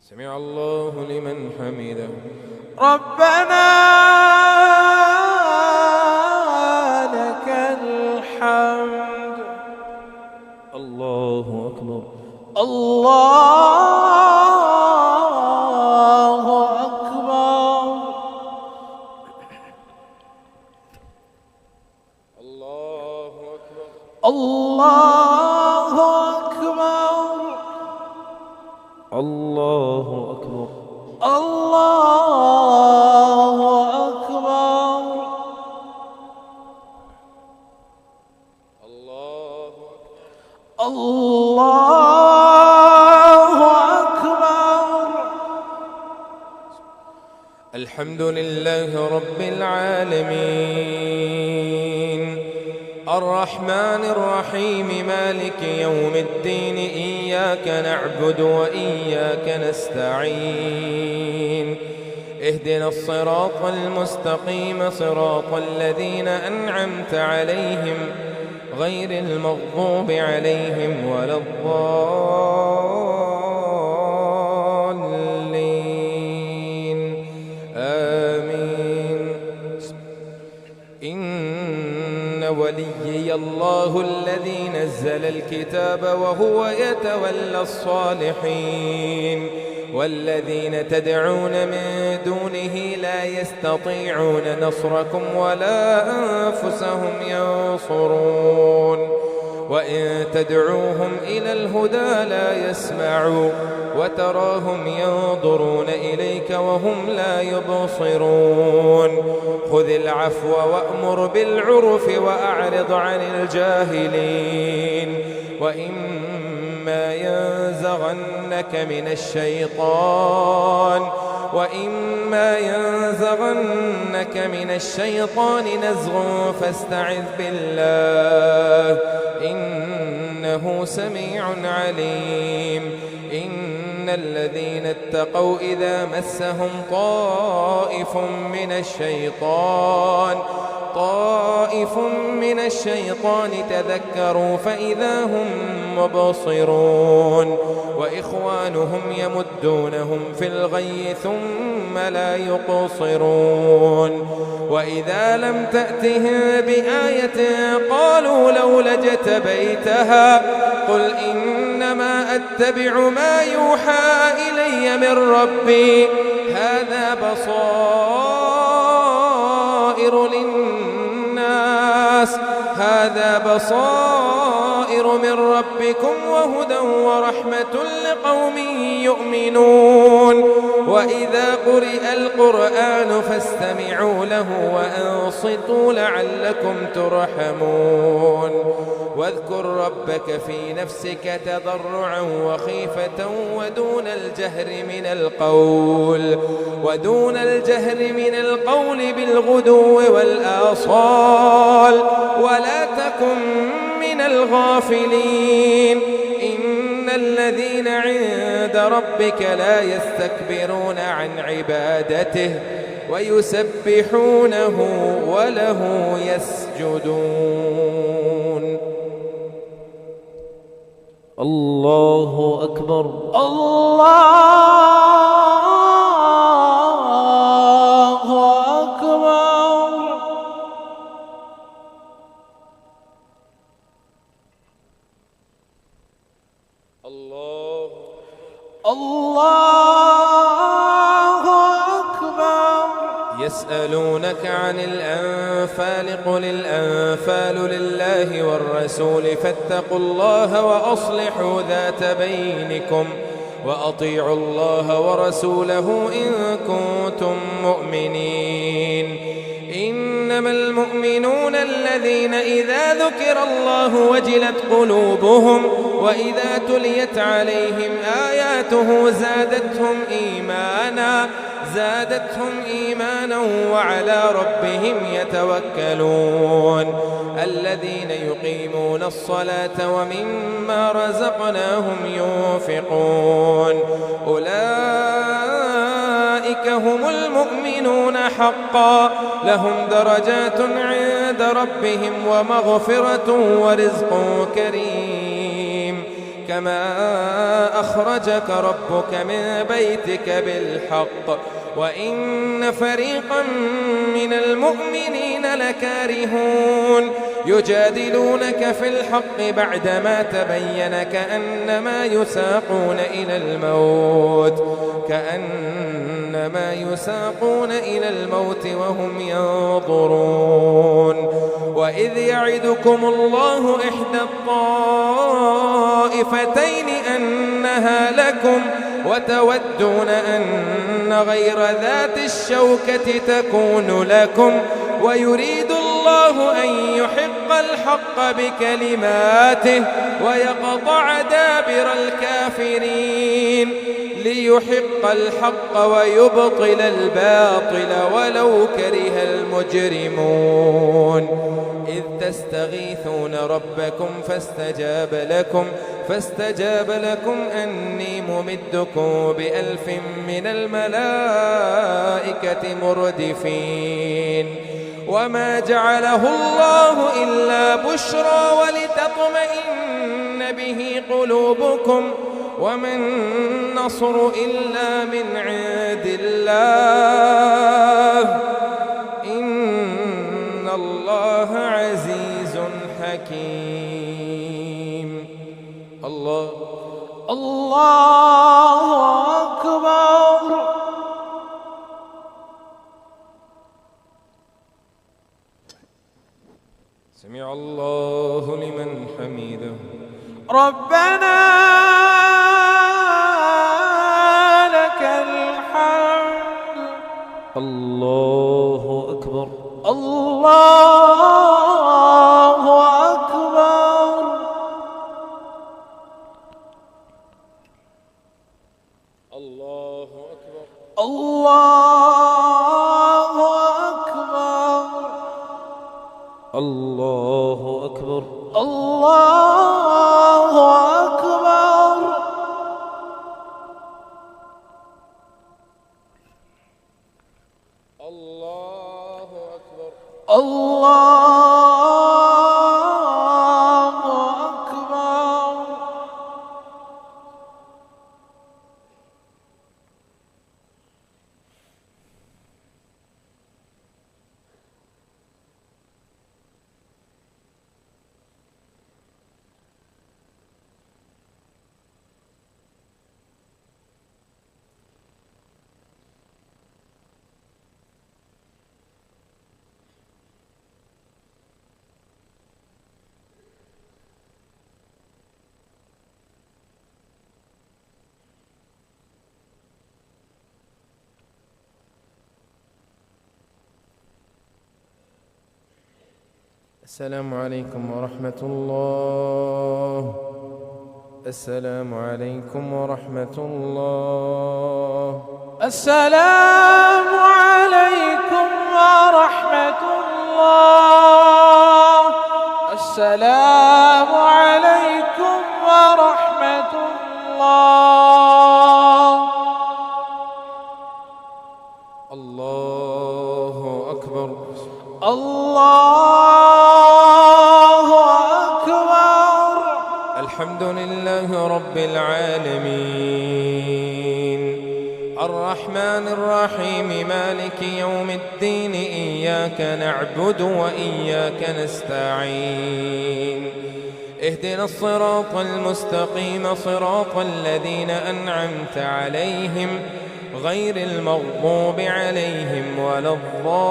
سمع الله لمن حمده ربنا لك الحمد الله أكبر الله أكبر الله أكبر الله أكبر الله أكبر الله أكبر. الحمد لله رب العالمين الرحمن الرحيم مالك يوم الدين إياك نعبد وإياك نستعين اهدنا الصراط المستقيم صراط الذين أنعمت عليهم غير المغضوب عليهم ولا الضالين آمين. إن وليي الله الذي نزل الكتاب وهو يتولى الصالحين والذين تدعون من دونه لا يستطيعون نصركم ولا أنفسهم ينصرون وإن تدعوهم إلى الهدى لا يسمعوا وتراهم ينظرون إليك وهم لا يبصرون خذ العفو وأمر بالعرف وأعرض عن الجاهلين وإما ينزغنك من الشيطان نزغ فاستعذ بالله إنه سميع عليم. إن الذين اتقوا إذا مسهم طائف من الشيطان تذكروا فإذا هم مبصرون وإخوانهم يمدونهم في الغي ثم لا يقصرون وإذا لم تأتهم بآية قالوا لولا اجتبيتها قل إنما أتبع ما يوحى إلي من ربي هذا بصائر من ربكم وهدى ورحمة لقوم يؤمنون وإذا قرئ القرآن فاستمعوا له وأنصتوا لعلكم ترحمون واذكر ربك في نفسك تضرعا وخيفة ودون الجهر من القول بالغدو والآصال ولا تكن من الغافلين. إن الذين عند ربك لا يستكبرون عن عبادته ويسبحونه وله يسجدون. الله أكبر الله أكبر. الله أكبر. يسألونك عن الأنفال قل الأنفال لله والرسول فاتقوا الله وأصلحوا ذات بينكم وأطيعوا الله ورسوله إن كنتم مؤمنين. إنما المؤمنون الذين إذا ذكر الله وجلت قلوبهم وإذا تليت عليهم آياته زادتهم إيمانا وعلى ربهم يتوكلون. الذين يقيمون الصلاة ومما رزقناهم ينفقون أولئك هم المؤمنون حقا لهم درجات عند ربهم ومغفرة ورزق كريم. كما أخرجك ربك من بيتك بالحق وإن فريقا من المؤمنين لكارهون يجادلونك في الحق بعدما تبين كأنما يساقون إلى الموت كأنما يساقون إلى الموت وهم ينظرون وإذ يعدكم الله إحدى الطائفتين أنها لكم وتودون أن غير ذات الشوكة تكون لكم ويريد الله أن يحق الحق بكلماته ويقطع دابر الكافرين ليحق الحق ويبطل الباطل ولو كره المجرمون إذ تستغيثون ربكم فاستجاب لكم أني ممدكم ب1000 من الملائكة مردفين وما جعله الله إلا بشرى ولتطمئن به قلوبكم وما النصر إلا من عند الله إن الله عزيز حكيم. الله أكبر. سمع الله لمن حمده. ربنا لك الحمد. الله أكبر. الله أكبر. الله أكبر. الله أكبر. الله أكبر. الله أكبر. الله أكبر. الله أكبر. السلام عليكم ورحمة الله. السلام عليكم ورحمة الله. السلام عليكم ورحمة الله. السلام عليكم ورحمة الله. الله أكبر. الله أكبر. الحمد لله رب العالمين الرحمن الرحيم مالك يوم الدين إياك نعبد وإياك نستعين اهدنا الصراط المستقيم صراط الذين أنعمت عليهم غير المغضوب عليهم ولا الضالين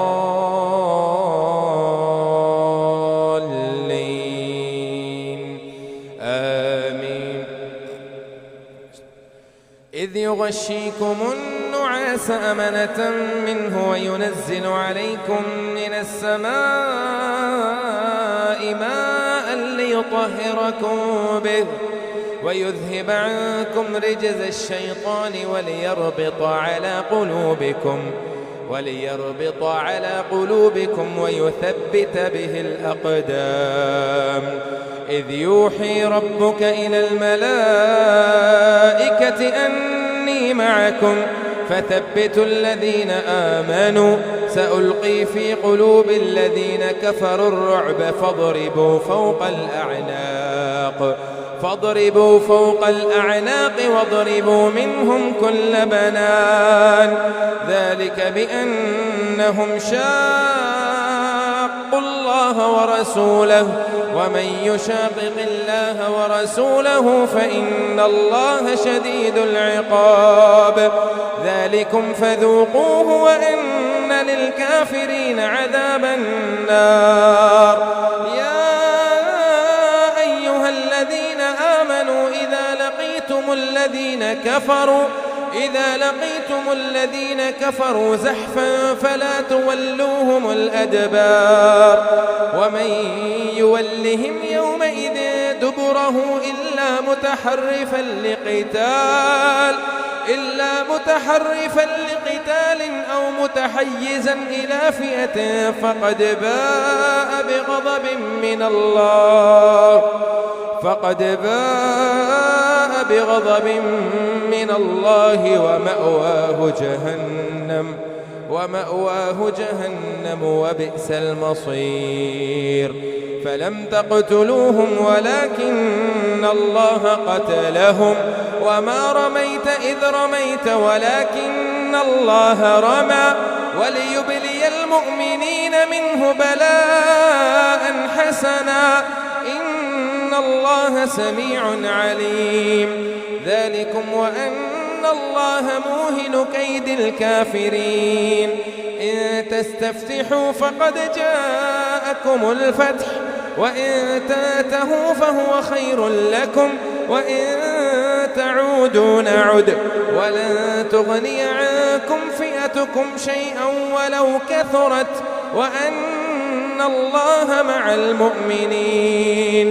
آمين. إذ يغشيكم النعاس أمنة منه وينزل عليكم من السماء ماء ليطهركم به ويذهب عنكم رجز الشيطان وليربط على قلوبكم ويثبت به الأقدام. إذ يوحي ربك إلى الملائكة أني معكم فثبتوا الذين آمنوا سألقي في قلوب الذين كفروا الرعب فاضربوا فوق الأعناق واضربوا منهم كل بنان ذلك بأنهم شاقوا الله ورسوله ومن يشاقق الله ورسوله فإن الله شديد العقاب ذلكم فذوقوه وإن للكافرين عذاب النار يا أيها الذين آمنوا إذا لقيتم الذين كفروا زحفا فلا تولوهم الأدبار ومن يولهم يومئذ دبره إلا متحرفا لقتال أو متحيزا إلى فئة فقد باء بغضب من الله ومأواه جهنم وبئس المصير فلم تقتلوهم ولكن الله قتلهم وما رميت إذ رميت ولكن الله رمى وليبلي المؤمنين منه بلاء حسنا إن الله سميع عليم ذلكم وأن الله موهن كيد الكافرين إن تستفتحوا فقد جاءكم الفتح وإن تنتهوا فهو خير لكم وإن تعودوا نعد ولن تغني عنكم فئتكم شيئا ولو كثرت وأن الله مع المؤمنين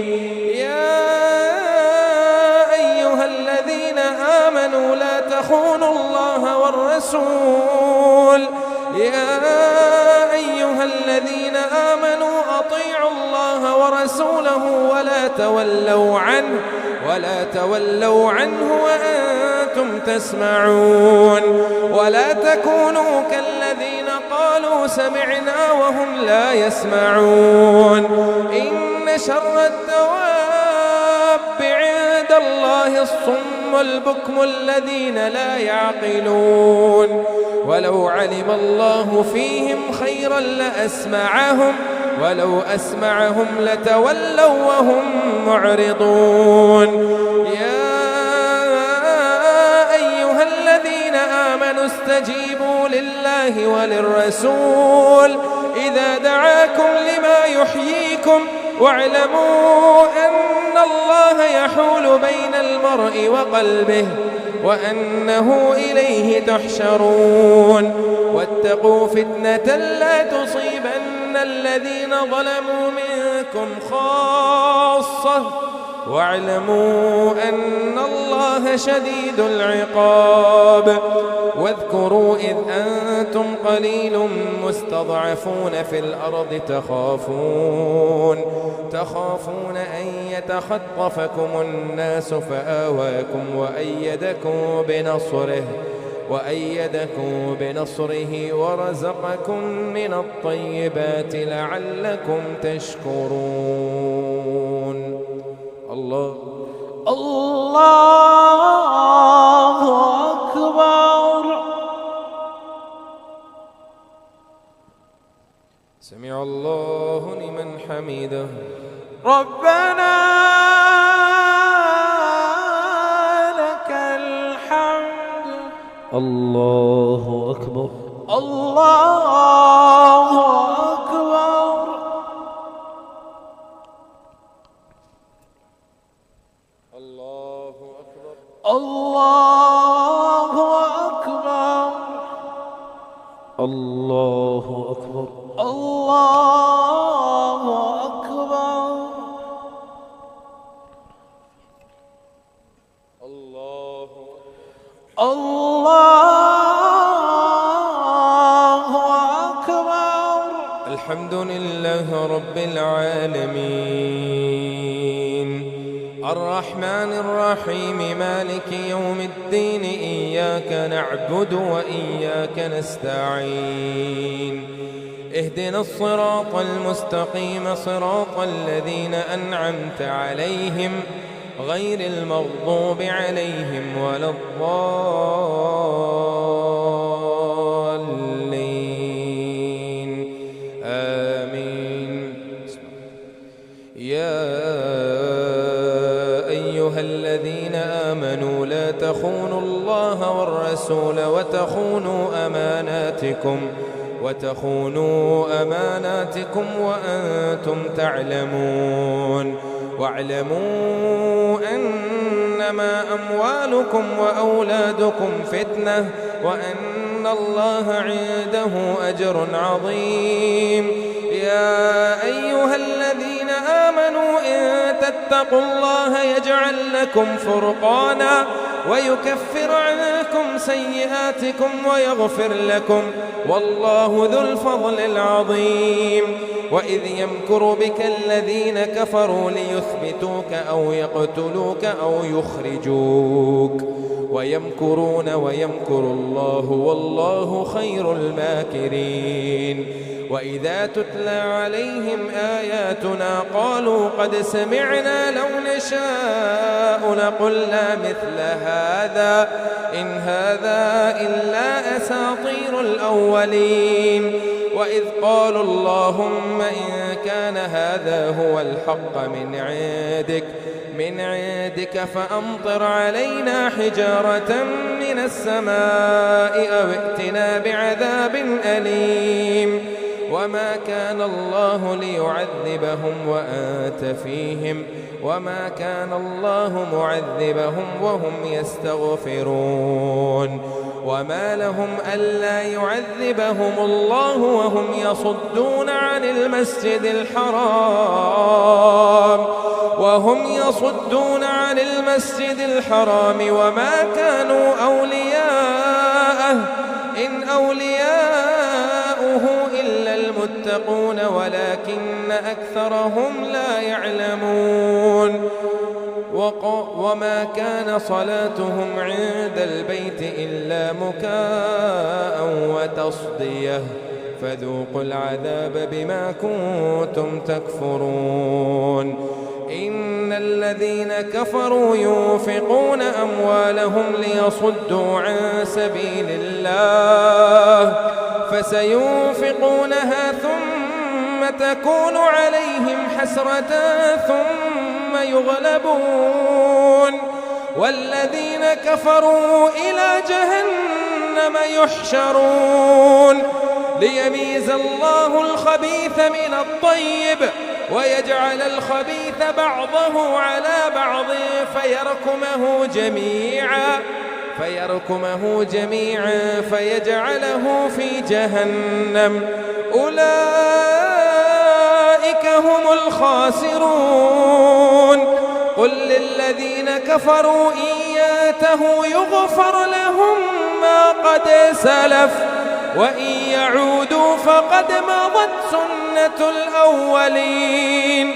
يا أيها الذين آمنوا لا تخونوا الله والرسول أطيعوا الله ورسوله ولا تولوا عنه وأنتم تسمعون ولا تكونوا كالذين قالوا سمعنا وهم لا يسمعون إن شر الدواب عند الله الصم البكم الذين لا يعقلون ولو علم الله فيهم خيرا لأسمعهم ولو أسمعهم لتولوا وهم معرضون يا أيها الذين آمنوا استجيبوا لله وللرسول إذا دعاكم لما يحييكم واعلموا أن الله يحول بين المرء وقلبه وأنه إليه تحشرون واتقوا فتنة لا تصيبن الذين ظلموا منكم خاصة واعلموا أن الله شديد العقاب واذكروا إذ أنتم قليل مستضعفون في الأرض تخافون أن يتخطفكم الناس فآواكم وأيدكم بنصره ورزقكم من الطيبات لعلكم تشكرون الله أكبر سمع الله لمن حمده ربنا لك الحمد الله أكبر الله أكبر الله أكبر الله أكبر الله أكبر الله أكبر الله أكبر الحمد لله رب العالمين الرحمن الرحيم مالك يوم الدين إياك نعبد وإياك نستعين اهدنا الصراط المستقيم صراط الذين أنعمت عليهم غير المغضوب عليهم ولا الضالين آمين يا أيها الذين آمنوا لا تخونوا الله والرسول وتخونوا أماناتكم وأنتم تعلمون. واعلموا أنما أموالكم وأولادكم فتنة وأن الله عنده أجر عظيم. يا أيها الذين آمنوا إن تتقوا الله يجعل لكم فرقانا ويكفر عنكم سيئاتكم ويغفر لكم والله ذو الفضل العظيم. وإذ يمكر بك الذين كفروا ليثبتوك أو يقتلوك أو يخرجوك ويمكرون ويمكر الله والله خير الماكرين. وإذا تتلى عليهم آياتنا قالوا قد سمعنا لو نشاء لقلنا مثل هذا إن هذا إلا أساطير الأولين. وإذ قالوا اللهم إن كان هذا هو الحق من عندك فأمطر علينا حجارة من السماء أو ائتنا بعذاب أليم. وما كان الله ليعذبهم وأنت فيهم وما كان الله معذبهم وهم يستغفرون. وما لهم ألا يعذبهم الله وهم يصدون عن المسجد الحرام وما كانوا أولياءه إن أولياؤه إلا المتقون ولكن أكثرهم لا يعلمون. وما كان صلاتهم عند البيت إلا مكاء وتصدية فذوقوا العذاب بما كنتم تكفرون. إن الذين كفروا ينفقون أموالهم ليصدوا عن سبيل الله فسينفقونها ثم تكون عليهم حسرة ثم يغلبون والذين كفروا إلى جهنم يحشرون ليميز الله الخبيث من الطيب ويجعل الخبيث بعضه على بعض فيركمه جميعا فيجعله في جهنم أولئك هم الخاسرون. قل للذين كفروا إن ينتهوا يغفر لهم ما قد سلف وإن يعودوا فقد مضت سنة الأولين.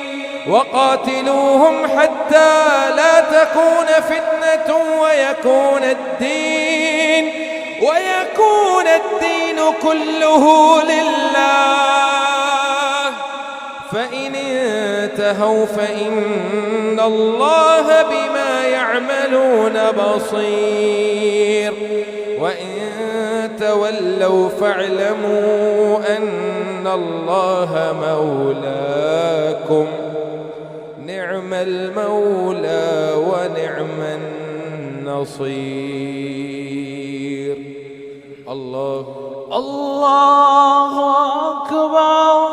وقاتلوهم حتى لا تكون فتنة ويكون الدين كله لله. فإن انتهوا فإن الله بما يعملون بصير وإن تولوا فاعلموا أن الله مولاكم نعم المولى ونعم النصير. الله أكبر.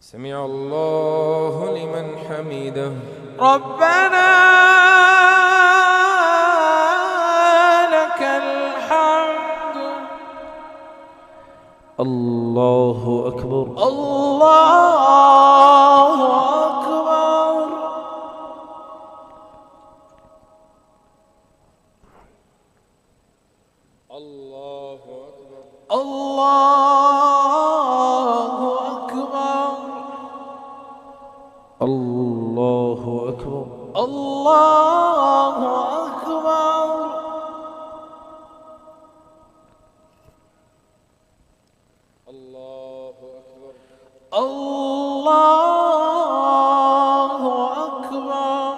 سمع الله لمن حمده. ربنا لك الحمد. الله أكبر. الله أكبر. الله أكبر. الله أكبر. الله أكبر. الله أكبر. الله أكبر. الله أكبر.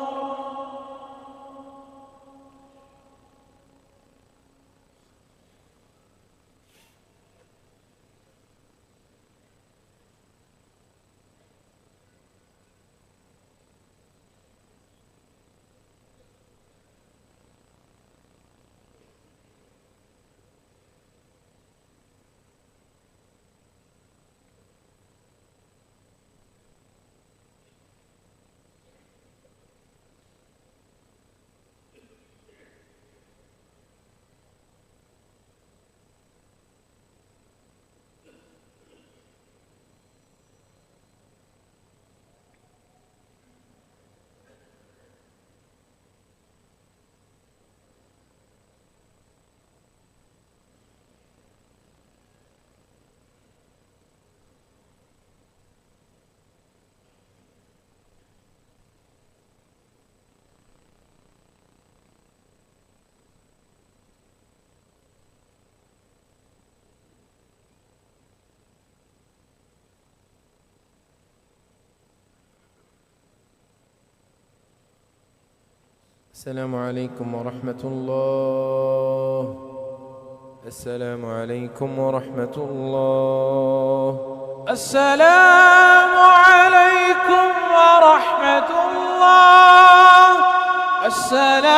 السلام عليكم ورحمة الله. السلام عليكم ورحمة الله. السلام عليكم ورحمة الله. السلام